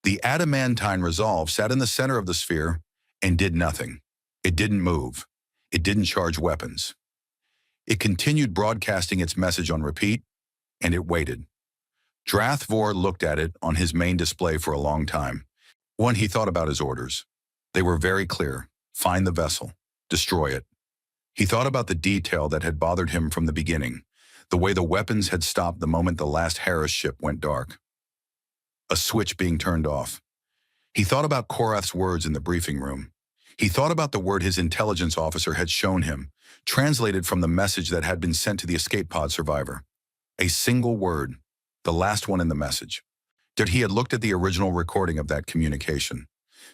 The adamantine resolve sat in the center of the sphere and did nothing. It didn't move. It didn't charge weapons. It continued broadcasting its message on repeat, and it waited. Drathvor looked at it on his main display for a long time. One, he thought about his orders. They were very clear. Find the vessel. Destroy it. He thought about the detail that had bothered him from the beginning, the way the weapons had stopped the moment the last Harris ship went dark. A switch being turned off. He thought about Korath's words in the briefing room. He thought about the word his intelligence officer had shown him, translated from the message that had been sent to the escape pod survivor. A single word, the last one in the message. That he had looked at the original recording of that communication.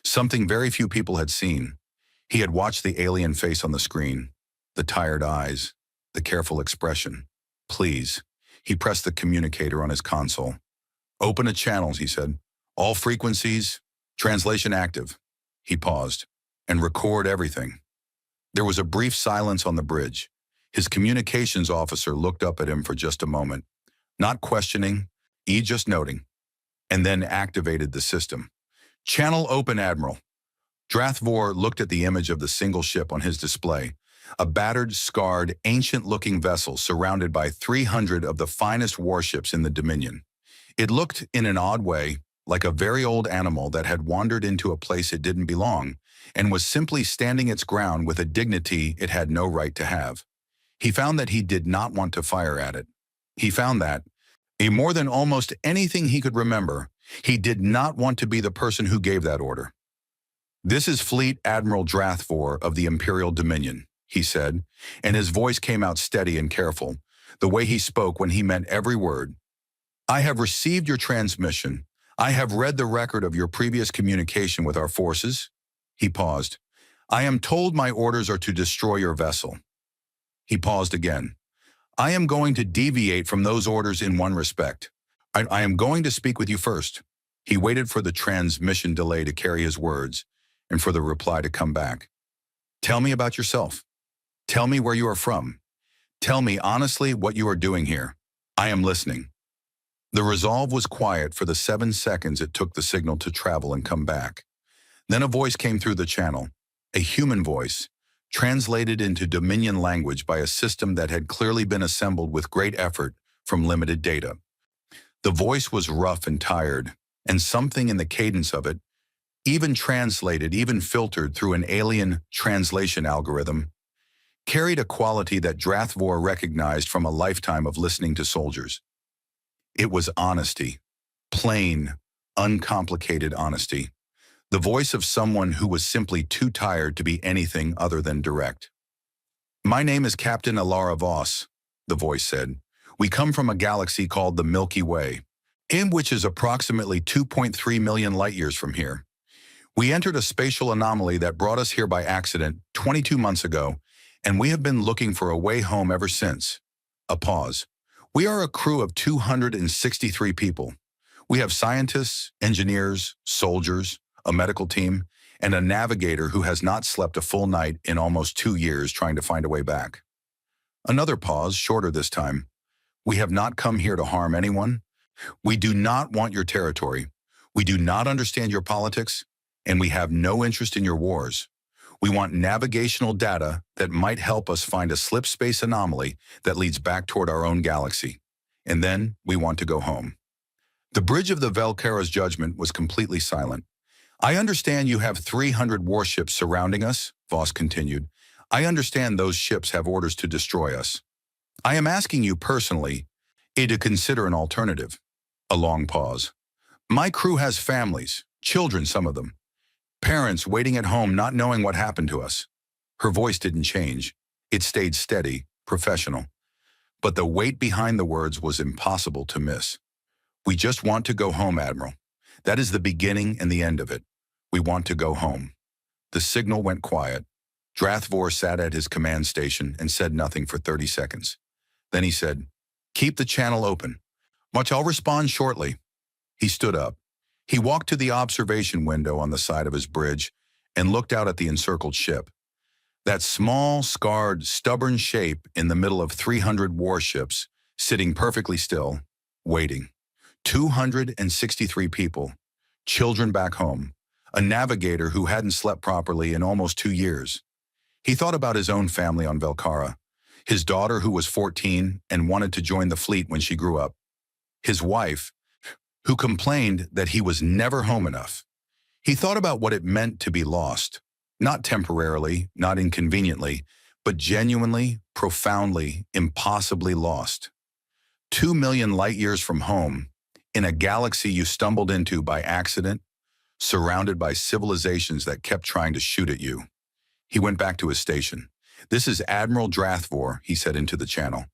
Something very few people had seen. He had watched the alien face on the screen, the tired eyes, the careful expression. Please. He pressed the communicator on his console. Open a channels, he said. All frequencies, translation active. He paused. And record everything. There was a brief silence on the bridge. His communications officer looked up at him for just a moment, not questioning, just noting, and then activated the system. Channel open, Admiral. Drathvor looked at the image of the single ship on his display, a battered, scarred, ancient-looking vessel surrounded by 300 of the finest warships in the Dominion. It looked, in an odd way, like a very old animal that had wandered into a place it didn't belong and was simply standing its ground with a dignity it had no right to have. He found that he did not want to fire at it. He found that, more than almost anything he could remember, he did not want to be the person who gave that order. This is Fleet Admiral Drathvor of the Imperial Dominion, he said, and his voice came out steady and careful, the way he spoke when he meant every word. I have received your transmission. I have read the record of your previous communication with our forces. He paused. I am told my orders are to destroy your vessel. He paused again. I am going to deviate from those orders in one respect. I am going to speak with you first. He waited for the transmission delay to carry his words and for the reply to come back. Tell me about yourself. Tell me where you are from. Tell me honestly what you are doing here. I am listening. The resolve was quiet for the 7 seconds it took the signal to travel and come back. Then a voice came through the channel, a human voice, translated into Dominion language by a system that had clearly been assembled with great effort from limited data. The voice was rough and tired, and something in the cadence of it, even translated, even filtered through an alien translation algorithm, carried a quality that Drathvor recognized from a lifetime of listening to soldiers. It was honesty, plain, uncomplicated honesty. The voice of someone who was simply too tired to be anything other than direct. My name is Captain Alara Voss, the voice said. We come from a galaxy called the Milky Way, which is approximately 2.3 million light-years from here. We entered a spatial anomaly that brought us here by accident 22 months ago, and we have been looking for a way home ever since. A pause. We are a crew of 263 people. We have scientists, engineers, soldiers, a medical team, and a navigator who has not slept a full night in almost 2 years trying to find a way back. Another pause, shorter this time. We have not come here to harm anyone. We do not want your territory. We do not understand your politics, and we have no interest in your wars. We want navigational data that might help us find a slip space anomaly that leads back toward our own galaxy. And then we want to go home. The bridge of the Velkara's judgment was completely silent. I understand you have 300 warships surrounding us, Voss continued. I understand those ships have orders to destroy us. I am asking you personally to consider an alternative. A long pause. My crew has families, children, some of them. Parents waiting at home not knowing what happened to us. Her voice didn't change. It stayed steady, professional. But the weight behind the words was impossible to miss. We just want to go home, Admiral. That is the beginning and the end of it. We want to go home. The signal went quiet. Drathvor sat at his command station and said nothing for 30 seconds. Then he said, Keep the channel open. Much I'll respond shortly. He stood up. He walked to the observation window on the side of his bridge and looked out at the encircled ship. That small, scarred, stubborn shape in the middle of 300 warships, sitting perfectly still, waiting. 263 people, children back home, a navigator who hadn't slept properly in almost 2 years. He thought about his own family on Velcara, his daughter who was 14 and wanted to join the fleet when she grew up, his wife, who complained that he was never home enough. He thought about what it meant to be lost, not temporarily, not inconveniently, but genuinely, profoundly, impossibly lost. 2 million light years from home, in a galaxy you stumbled into by accident, surrounded by civilizations that kept trying to shoot at you. He went back to his station. "This is Admiral Drathvor," he said into the channel.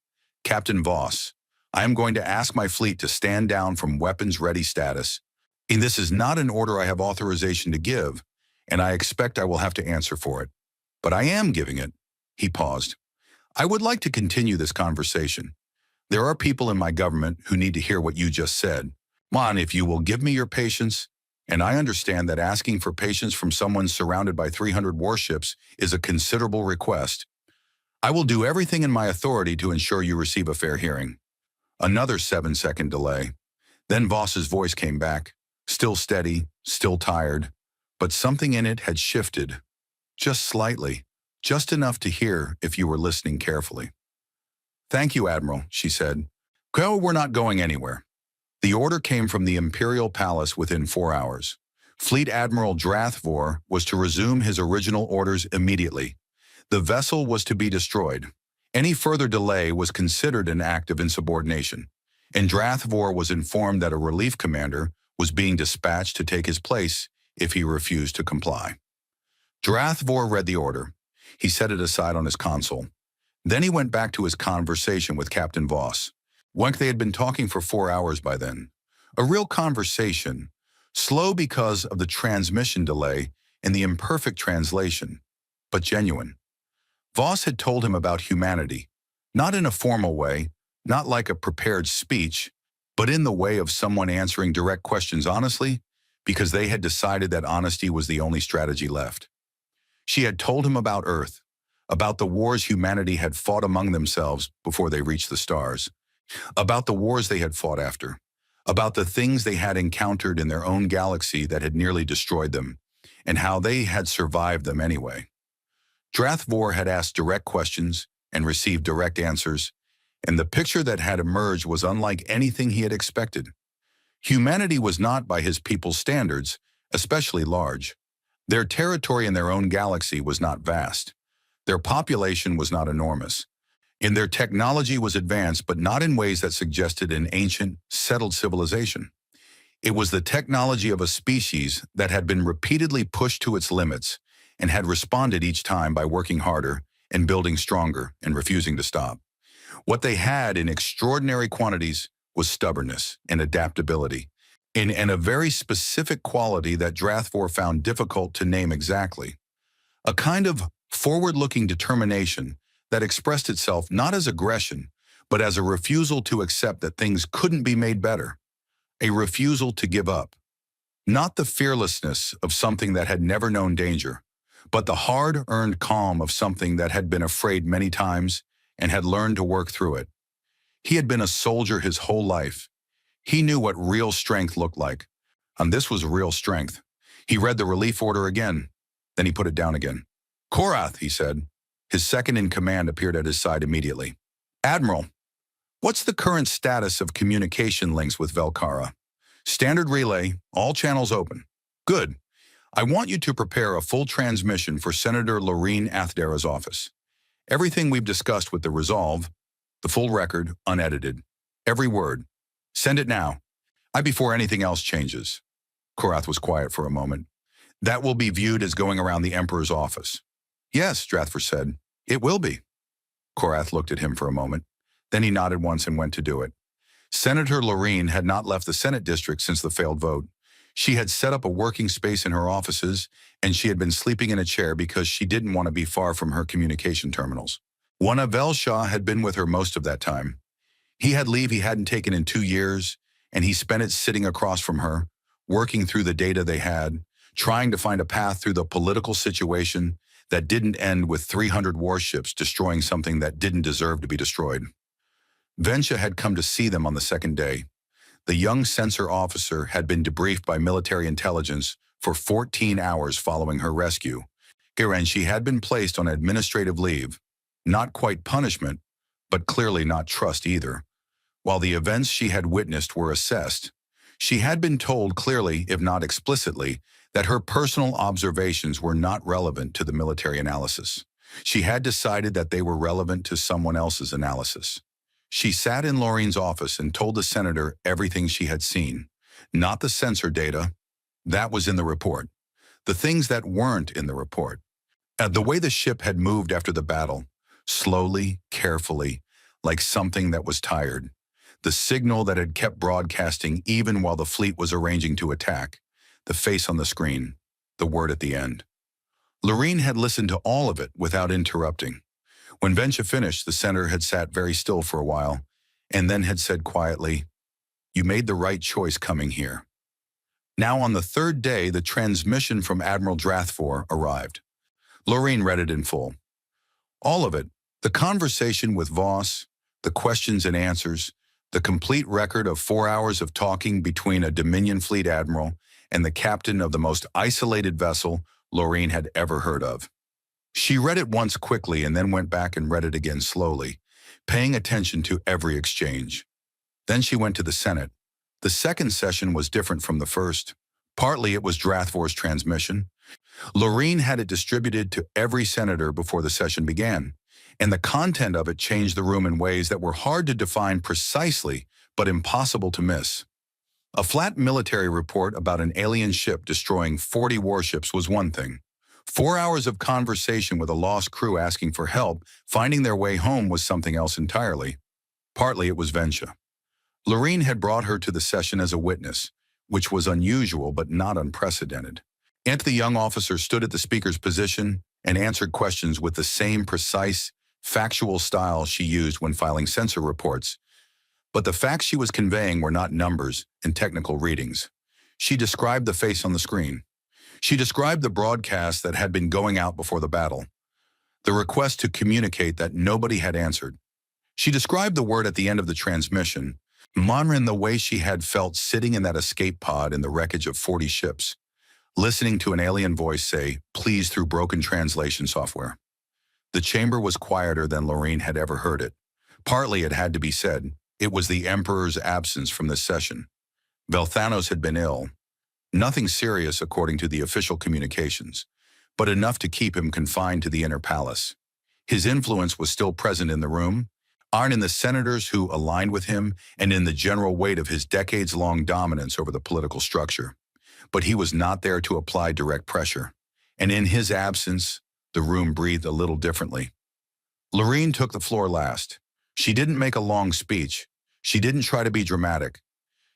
"Captain Voss, I am going to ask my fleet to stand down from weapons-ready status. And this is not an order I have authorization to give, and I expect I will have to answer for it. But I am giving it." He paused. "I would like to continue this conversation. There are people in my government who need to hear what you just said. Mon, if you will give me your patience, and I understand that asking for patience from someone surrounded by 300 warships is a considerable request, I will do everything in my authority to ensure you receive a fair hearing." Another 7-second delay. Then Voss's voice came back, still steady, still tired, but something in it had shifted, just slightly, just enough to hear if you were listening carefully. "Thank you, Admiral," she said. "Go, we're not going anywhere." The order came from the Imperial Palace within 4 hours. Fleet Admiral Drathvor was to resume his original orders immediately. The vessel was to be destroyed. Any further delay was considered an act of insubordination, and Drathvor was informed that a relief commander was being dispatched to take his place if he refused to comply. Drathvor read the order. He set it aside on his console. Then he went back to his conversation with Captain Voss. They had been talking for 4 hours by then. A real conversation, slow because of the transmission delay and the imperfect translation, but genuine. Voss had told him about humanity, not in a formal way, not like a prepared speech, but in the way of someone answering direct questions honestly, because they had decided that honesty was the only strategy left. She had told him about Earth, about the wars humanity had fought among themselves before they reached the stars, about the wars they had fought after, about the things they had encountered in their own galaxy that had nearly destroyed them, and how they had survived them anyway. Drathvor had asked direct questions and received direct answers, and the picture that had emerged was unlike anything he had expected. Humanity was not, by his people's standards, especially large. Their territory in their own galaxy was not vast. Their population was not enormous. And their technology was advanced, but not in ways that suggested an ancient, settled civilization. It was the technology of a species that had been repeatedly pushed to its limits and had responded each time by working harder and building stronger and refusing to stop. What they had in extraordinary quantities was stubbornness and adaptability, and a very specific quality that Drathvor found difficult to name exactly. A kind of forward-looking determination that expressed itself not as aggression, but as a refusal to accept that things couldn't be made better, a refusal to give up. Not the fearlessness of something that had never known danger, but the hard-earned calm of something that had been afraid many times and had learned to work through it. He had been a soldier his whole life. He knew what real strength looked like, and this was real strength. He read the relief order again, then he put it down again. "Korath," he said. His second-in-command appeared at his side immediately. "Admiral, what's the current status of communication links with Velcara?" "Standard relay, all channels open." "Good. I want you to prepare a full transmission for Senator Lorene Athdara's office. Everything we've discussed with the resolve, the full record, unedited. Every word. Send it now, before anything else changes." Korath was quiet for a moment. "That will be viewed as going around the Emperor's office." "Yes," Drathvor said. "It will be." Korath looked at him for a moment. Then he nodded once and went to do it. Senator Lorene had not left the Senate district since the failed vote. She had set up a working space in her offices, and she had been sleeping in a chair because she didn't want to be far from her communication terminals. One of Velshaw had been with her most of that time. He had leave he hadn't taken in 2 years, and he spent it sitting across from her, working through the data they had, trying to find a path through the political situation that didn't end with 300 warships destroying something that didn't deserve to be destroyed. Vensha had come to see them on the second day. The young censor officer had been debriefed by military intelligence for 14 hours following her rescue, and she had been placed on administrative leave, not quite punishment, but clearly not trust either. While the events she had witnessed were assessed, she had been told clearly, if not explicitly, that her personal observations were not relevant to the military analysis. She had decided that they were relevant to someone else's analysis. She sat in Laureen's office and told the senator everything she had seen. Not the sensor data. That was in the report. The things that weren't in the report. The way the ship had moved after the battle, slowly, carefully, like something that was tired. The signal that had kept broadcasting even while the fleet was arranging to attack. The face on the screen. The word at the end. Laureen had listened to all of it without interrupting. When Vensha finished, the senator had sat very still for a while, and then had said quietly, "You made the right choice coming here." Now on the third day, the transmission from Admiral Drathfor arrived. Laureen read it in full. All of it, the conversation with Voss, the questions and answers, the complete record of 4 hours of talking between a Dominion fleet admiral and the captain of the most isolated vessel Laureen had ever heard of. She read it once quickly and then went back and read it again slowly, paying attention to every exchange. Then she went to the Senate. The second session was different from the first. Partly it was Drathfor's transmission. Laureen had it distributed to every senator before the session began, and the content of it changed the room in ways that were hard to define precisely, but impossible to miss. A flat military report about an alien ship destroying 40 warships was one thing. 4 hours of conversation with a lost crew asking for help, finding their way home was something else entirely. Partly it was Vensha. Laureen had brought her to the session as a witness, which was unusual but not unprecedented. The young officer stood at the speaker's position and answered questions with the same precise, factual style she used when filing censor reports. But the facts she was conveying were not numbers and technical readings. She described the face on the screen. She described the broadcast that had been going out before the battle, the request to communicate that nobody had answered. She described the word at the end of the transmission, Monrin, the way she had felt sitting in that escape pod in the wreckage of 40 ships, listening to an alien voice say, "Please," through broken translation software. The chamber was quieter than Laureen had ever heard it. Partly, it had to be said, it was the Emperor's absence from this session. Velthanos had been ill. Nothing serious according to the official communications, but enough to keep him confined to the inner palace. His influence was still present in the room, in the senators who aligned with him, and in the general weight of his decades-long dominance over the political structure. But he was not there to apply direct pressure, and in his absence, the room breathed a little differently. Laureen took the floor last. She didn't make a long speech. She didn't try to be dramatic.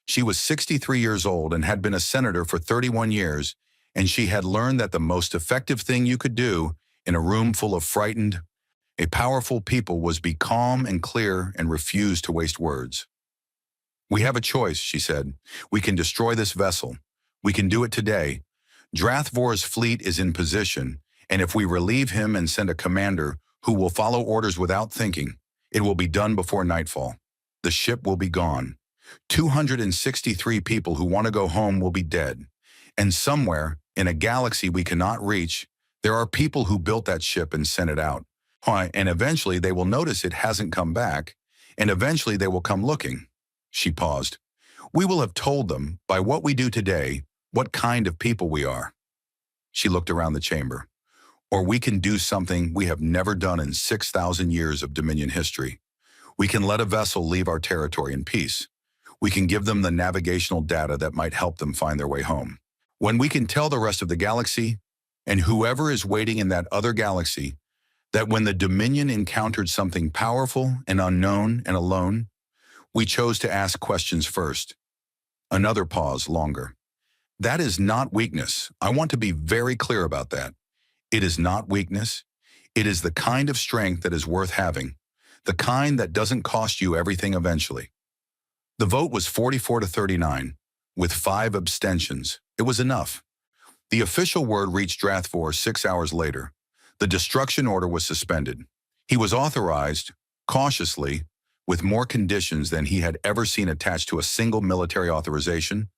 She was 63 years old and had been a senator for 31 years, and she had learned that the most effective thing you could do in a room full of frightened, powerful people was be calm and clear and refuse to waste words. "We have a choice," she said. "We can destroy this vessel. We can do it today. Drathvor's fleet is in position, and if we relieve him and send a commander who will follow orders without thinking, it will be done before nightfall. The ship will be gone. 263 people who want to go home will be dead. And somewhere, in a galaxy we cannot reach, there are people who built that ship and sent it out. And eventually they will notice it hasn't come back, and eventually they will come looking." She paused. "We will have told them, by what we do today, what kind of people we are." She looked around the chamber. "Or we can do something we have never done in 6,000 years of Dominion history. We can let a vessel leave our territory in peace. We can give them the navigational data that might help them find their way home. When we can tell the rest of the galaxy, and whoever is waiting in that other galaxy, that when the Dominion encountered something powerful and unknown and alone, we chose to ask questions first." Another pause, longer. "That is not weakness. I want to be very clear about that. It is not weakness. It is the kind of strength that is worth having. The kind that doesn't cost you everything eventually. The vote was 44 to 39, with 5 abstentions. It was enough. The official word reached Drathvor 6 hours later. The destruction order was suspended. He was authorized, cautiously, with more conditions than he had ever seen attached to a single military authorization,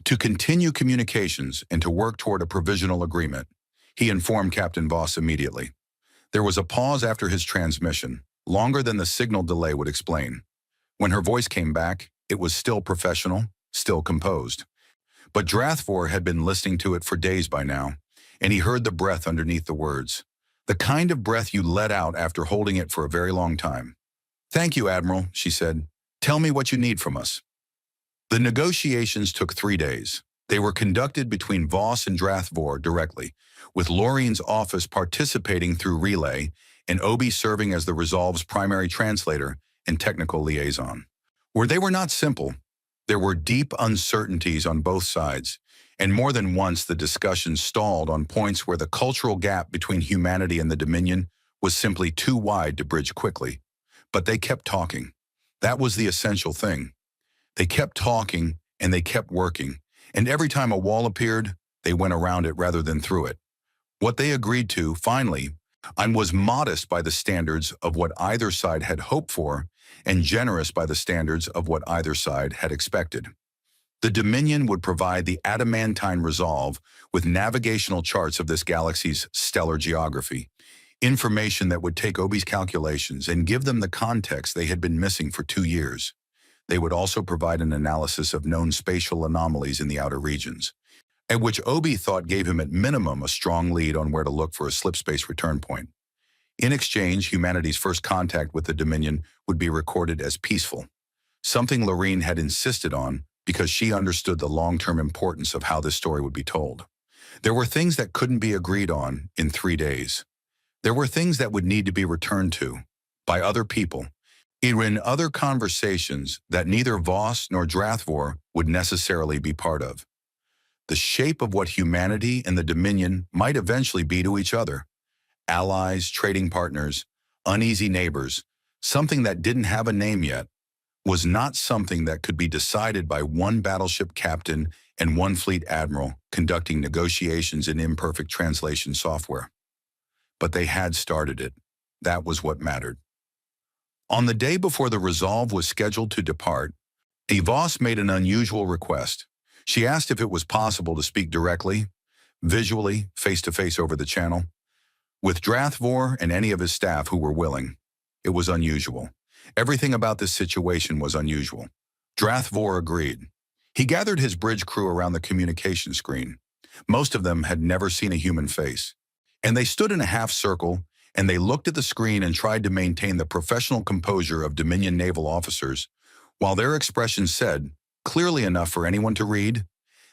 to continue communications and to work toward a provisional agreement. He informed Captain Voss immediately. There was a pause after his transmission, longer than the signal delay would explain. When her voice came back, it was still professional, still composed. But Drathvor had been listening to it for days by now, and he heard the breath underneath the words. The kind of breath you let out after holding it for a very long time. "Thank you, Admiral," she said. "Tell me what you need from us." The negotiations took 3 days. They were conducted between Voss and Drathvor directly, with Lorraine's office participating through relay and Obi serving as the Resolve's primary translator and technical liaison. Where they were not simple, there were deep uncertainties on both sides, and more than once the discussion stalled on points where the cultural gap between humanity and the Dominion was simply too wide to bridge quickly. But they kept talking. That was the essential thing. They kept talking and they kept working, and every time a wall appeared, they went around it rather than through it. What they agreed to, finally, was modest by the standards of what either side had hoped for and generous by the standards of what either side had expected. The Dominion would provide the adamantine resolve with navigational charts of this galaxy's stellar geography, information that would take Obi's calculations and give them the context they had been missing for 2 years. They would also provide an analysis of known spatial anomalies in the outer regions, at which Obi thought gave him at minimum a strong lead on where to look for a slipspace return point. In exchange, humanity's first contact with the Dominion would be recorded as peaceful, something Lorraine had insisted on because she understood the long-term importance of how this story would be told. There were things that couldn't be agreed on in 3 days. There were things that would need to be returned to by other people, in other conversations that neither Voss nor Drathvor would necessarily be part of. The shape of what humanity and the Dominion might eventually be to each other. Allies, trading partners, uneasy neighbors, something that didn't have a name yet, was not something that could be decided by one battleship captain and one fleet admiral conducting negotiations in imperfect translation software. But they had started it. That was what mattered. On the day before the Resolve was scheduled to depart, Voss made an unusual request. She asked if it was possible to speak directly, visually, face-to-face over the channel, with Drathvor and any of his staff who were willing. It was unusual. Everything about this situation was unusual. Drathvor agreed. He gathered his bridge crew around the communication screen. Most of them had never seen a human face. And they stood in a half circle, and they looked at the screen and tried to maintain the professional composure of Dominion naval officers, while their expressions said, clearly enough for anyone to read,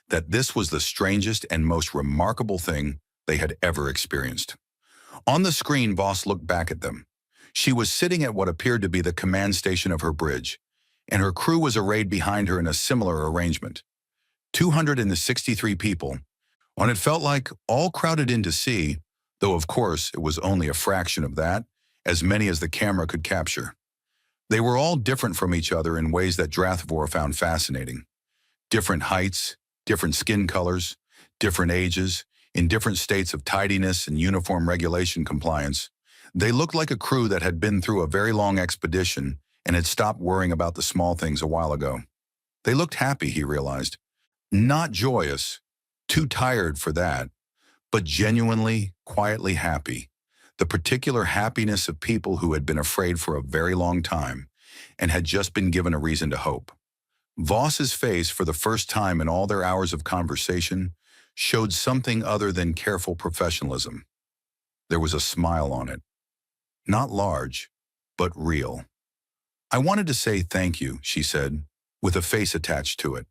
that this was the strangest and most remarkable thing they had ever experienced. On the screen, Voss looked back at them. She was sitting at what appeared to be the command station of her bridge, and her crew was arrayed behind her in a similar arrangement. 263 people, and it felt like all crowded in to see, though of course it was only a fraction of that, as many as the camera could capture. They were all different from each other in ways that Drathvor found fascinating. Different heights, different skin colors, different ages, in different states of tidiness and uniform regulation compliance. They looked like a crew that had been through a very long expedition and had stopped worrying about the small things a while ago. They looked happy, he realized. Not joyous, too tired for that, but genuinely, quietly happy. The particular happiness of people who had been afraid for a very long time and had just been given a reason to hope. Voss's face, for the first time in all their hours of conversation, showed something other than careful professionalism. There was a smile on it. Not large, but real. "I wanted to say thank you," she said, with a face attached to it.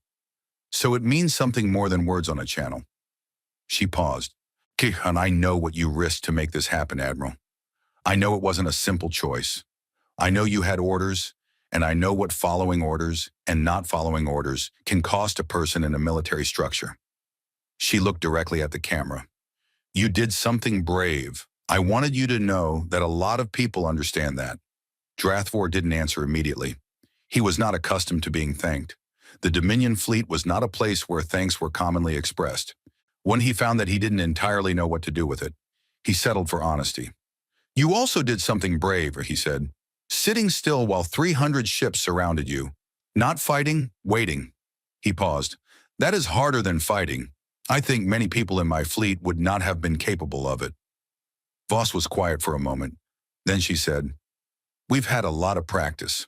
"So it means something more than words on a channel." She paused. "And I know what you risked to make this happen, Admiral. I know it wasn't a simple choice. I know you had orders, and I know what following orders and not following orders can cost a person in a military structure." She looked directly at the camera. "You did something brave. I wanted you to know that a lot of people understand that. Drathvor didn't answer immediately. He was not accustomed to being thanked. The Dominion fleet was not a place where thanks were commonly expressed. When he found that he didn't entirely know what to do with it, he settled for honesty. "You also did something brave," he said. "Sitting still while 300 ships surrounded you. Not fighting, waiting." He paused. "That is harder than fighting. I think many people in my fleet would not have been capable of it." Voss was quiet for a moment. Then she said, "We've had a lot of practice."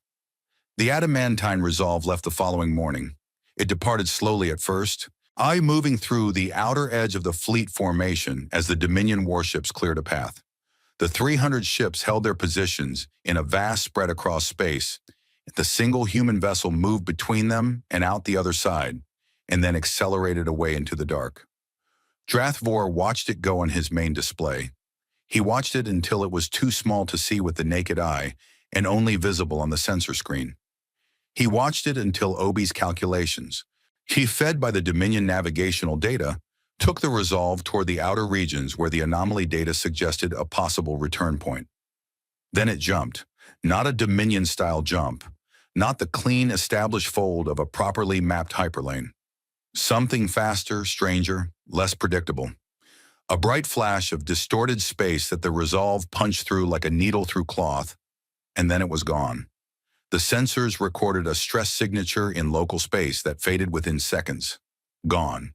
The adamantine resolve left the following morning. It departed slowly at first, moving through the outer edge of the fleet formation as the Dominion warships cleared a path. The 300 ships held their positions in a vast spread across space. The single human vessel moved between them and out the other side, and then accelerated away into the dark. Drathvor watched it go on his main display. He watched it until it was too small to see with the naked eye and only visible on the sensor screen. He watched it until Obi's calculations, fed by the Dominion navigational data, took the resolve toward the outer regions where the anomaly data suggested a possible return point. Then it jumped, not a Dominion-style jump, not the clean, established fold of a properly mapped hyperlane. Something faster, stranger, less predictable. A bright flash of distorted space that the resolve punched through like a needle through cloth, and then it was gone. The sensors recorded a stress signature in local space that faded within seconds. Gone.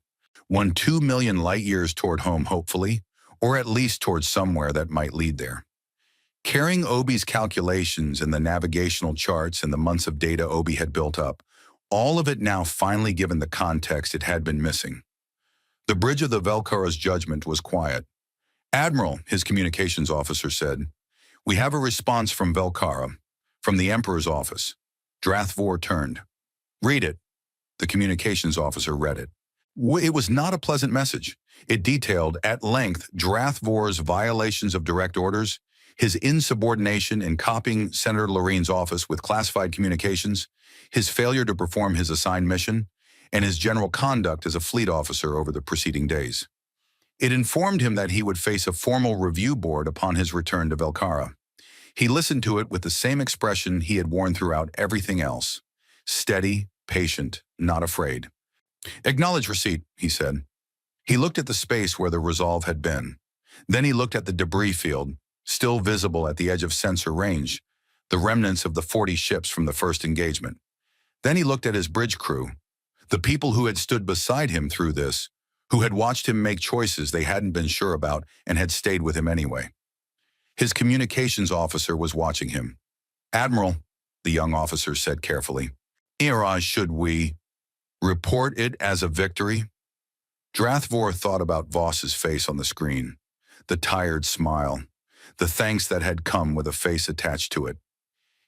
2 million light-years toward home, hopefully, or at least toward somewhere that might lead there. Carrying Obi's calculations and the navigational charts and the months of data Obi had built up, all of it now finally given the context it had been missing. The bridge of the Velcara's judgment was quiet. "Admiral," his communications officer said, "we have a response from Velcara, from the Emperor's office." Drathvor turned. "Read it." The communications officer read it. It was not a pleasant message. It detailed at length Drathvor's violations of direct orders, his insubordination in copying Senator Lorene's office with classified communications, his failure to perform his assigned mission, and his general conduct as a fleet officer over the preceding days. It informed him that he would face a formal review board upon his return to Velcara. He listened to it with the same expression he had worn throughout everything else. Steady, patient, not afraid. "Acknowledge receipt," he said. He looked at the space where the resolve had been. Then he looked at the debris field, still visible at the edge of sensor range, the remnants of the 40 ships from the first engagement. Then he looked at his bridge crew, the people who had stood beside him through this, who had watched him make choices they hadn't been sure about and had stayed with him anyway. His communications officer was watching him. "Admiral," the young officer said carefully, should we report it as a victory?" Drathvor thought about Voss's face on the screen, the tired smile, the thanks that had come with a face attached to it.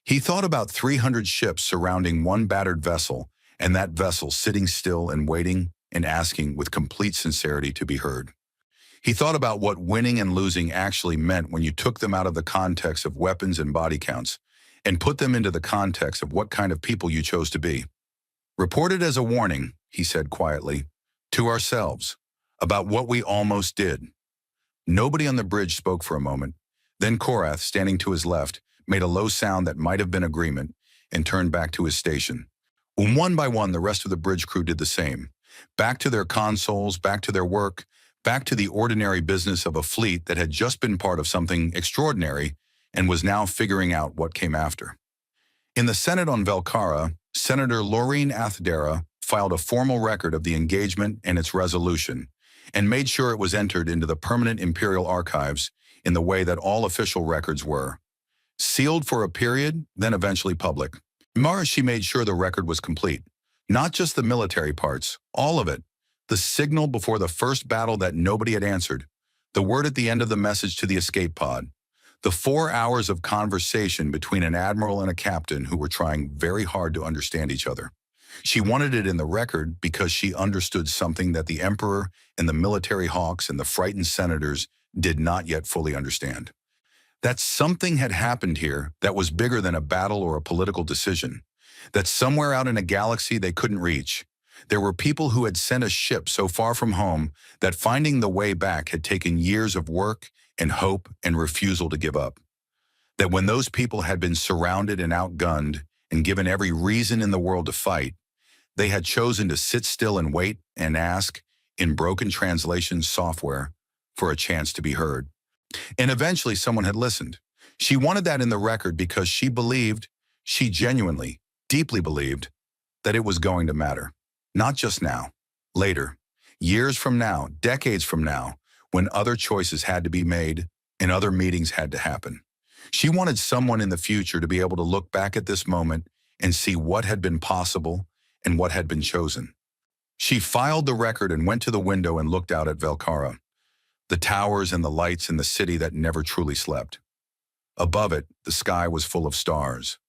He thought about 300 ships surrounding one battered vessel, and that vessel sitting still and waiting and asking with complete sincerity to be heard. He thought about what winning and losing actually meant when you took them out of the context of weapons and body counts and put them into the context of what kind of people you chose to be. "Report it as a warning," he said quietly, "to ourselves, about what we almost did." Nobody on the bridge spoke for a moment. Then Korath, standing to his left, made a low sound that might have been agreement and turned back to his station. One by one, the rest of the bridge crew did the same. Back to their consoles, back to their work, back to the ordinary business of a fleet that had just been part of something extraordinary and was now figuring out what came after. In the Senate on Velcara, Senator Lorene Athdara filed a formal record of the engagement and its resolution, and made sure it was entered into the permanent Imperial Archives in the way that all official records were. Sealed for a period, then eventually public. She made sure the record was complete. Not just the military parts, all of it. The signal before the first battle that nobody had answered. The word at the end of the message to the escape pod. The 4 hours of conversation between an admiral and a captain who were trying very hard to understand each other. She wanted it in the record because she understood something that the Emperor and the military hawks and the frightened senators did not yet fully understand. That something had happened here that was bigger than a battle or a political decision. That somewhere out in a galaxy they couldn't reach, there were people who had sent a ship so far from home that finding the way back had taken years of work and hope and refusal to give up. That when those people had been surrounded and outgunned and given every reason in the world to fight, they had chosen to sit still and wait and ask, in broken translation software, for a chance to be heard. And eventually someone had listened. She wanted that in the record because she believed, she genuinely, deeply believed, that it was going to matter. Not just now, later, years from now, decades from now, when other choices had to be made and other meetings had to happen. She wanted someone in the future to be able to look back at this moment and see what had been possible and what had been chosen. She filed the record and went to the window and looked out at Velcara, the towers and the lights in the city that never truly slept. Above it, the sky was full of stars.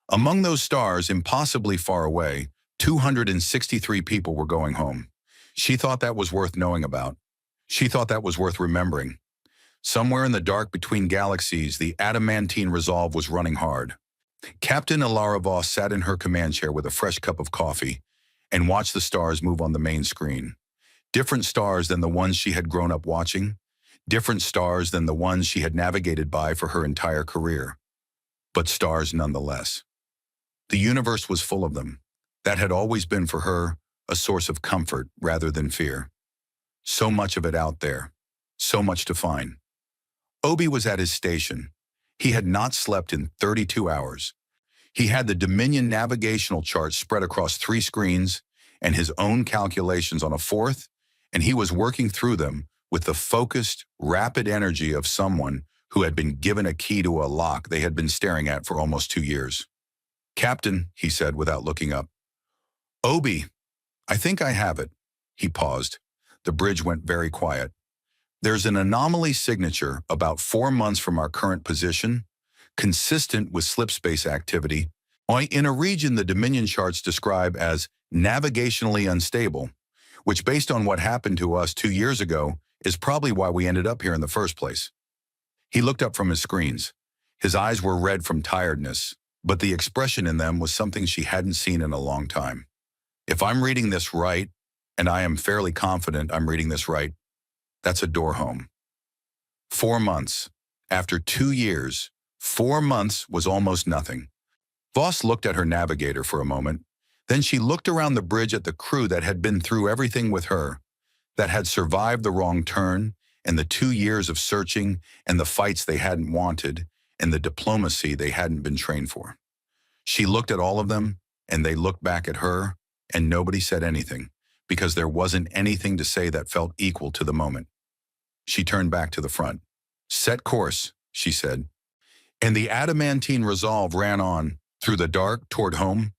Among those stars, impossibly far away, 263 people were going home. She thought that was worth knowing about. She thought that was worth remembering. Somewhere in the dark between galaxies, the adamantine resolve was running hard. Captain Ilara Voss sat in her command chair with a fresh cup of coffee and watched the stars move on the main screen. Different stars than the ones she had grown up watching, different stars than the ones she had navigated by for her entire career, but stars nonetheless. The universe was full of them. That had always been for her a source of comfort rather than fear. So much of it out there, so much to find. Obi was at his station. He had not slept in 32 hours. He had the Dominion navigational chart spread across 3 screens and his own calculations on a 4th, and he was working through them with the focused, rapid energy of someone who had been given a key to a lock they had been staring at for almost 2 years. "Captain," he said without looking up. "Obi, I think I have it." He paused. The bridge went very quiet. "There's an anomaly signature about 4 months from our current position, consistent with slipspace activity, in a region the Dominion charts describe as navigationally unstable, which based on what happened to us 2 years ago is probably why we ended up here in the first place." He looked up from his screens. His eyes were red from tiredness, but the expression in them was something she hadn't seen in a long time. "If I'm reading this right, and I am fairly confident I'm reading this right, that's a door home." 4 months. After 2 years, 4 months was almost nothing. Voss looked at her navigator for a moment. Then she looked around the bridge at the crew that had been through everything with her, that had survived the wrong turn, and the 2 years of searching, and the fights they hadn't wanted, and the diplomacy they hadn't been trained for. She looked at all of them, and they looked back at her, and nobody said anything, because there wasn't anything to say that felt equal to the moment. She turned back to the front. "Set course," she said. And the adamantine resolve ran on, through the dark, toward home,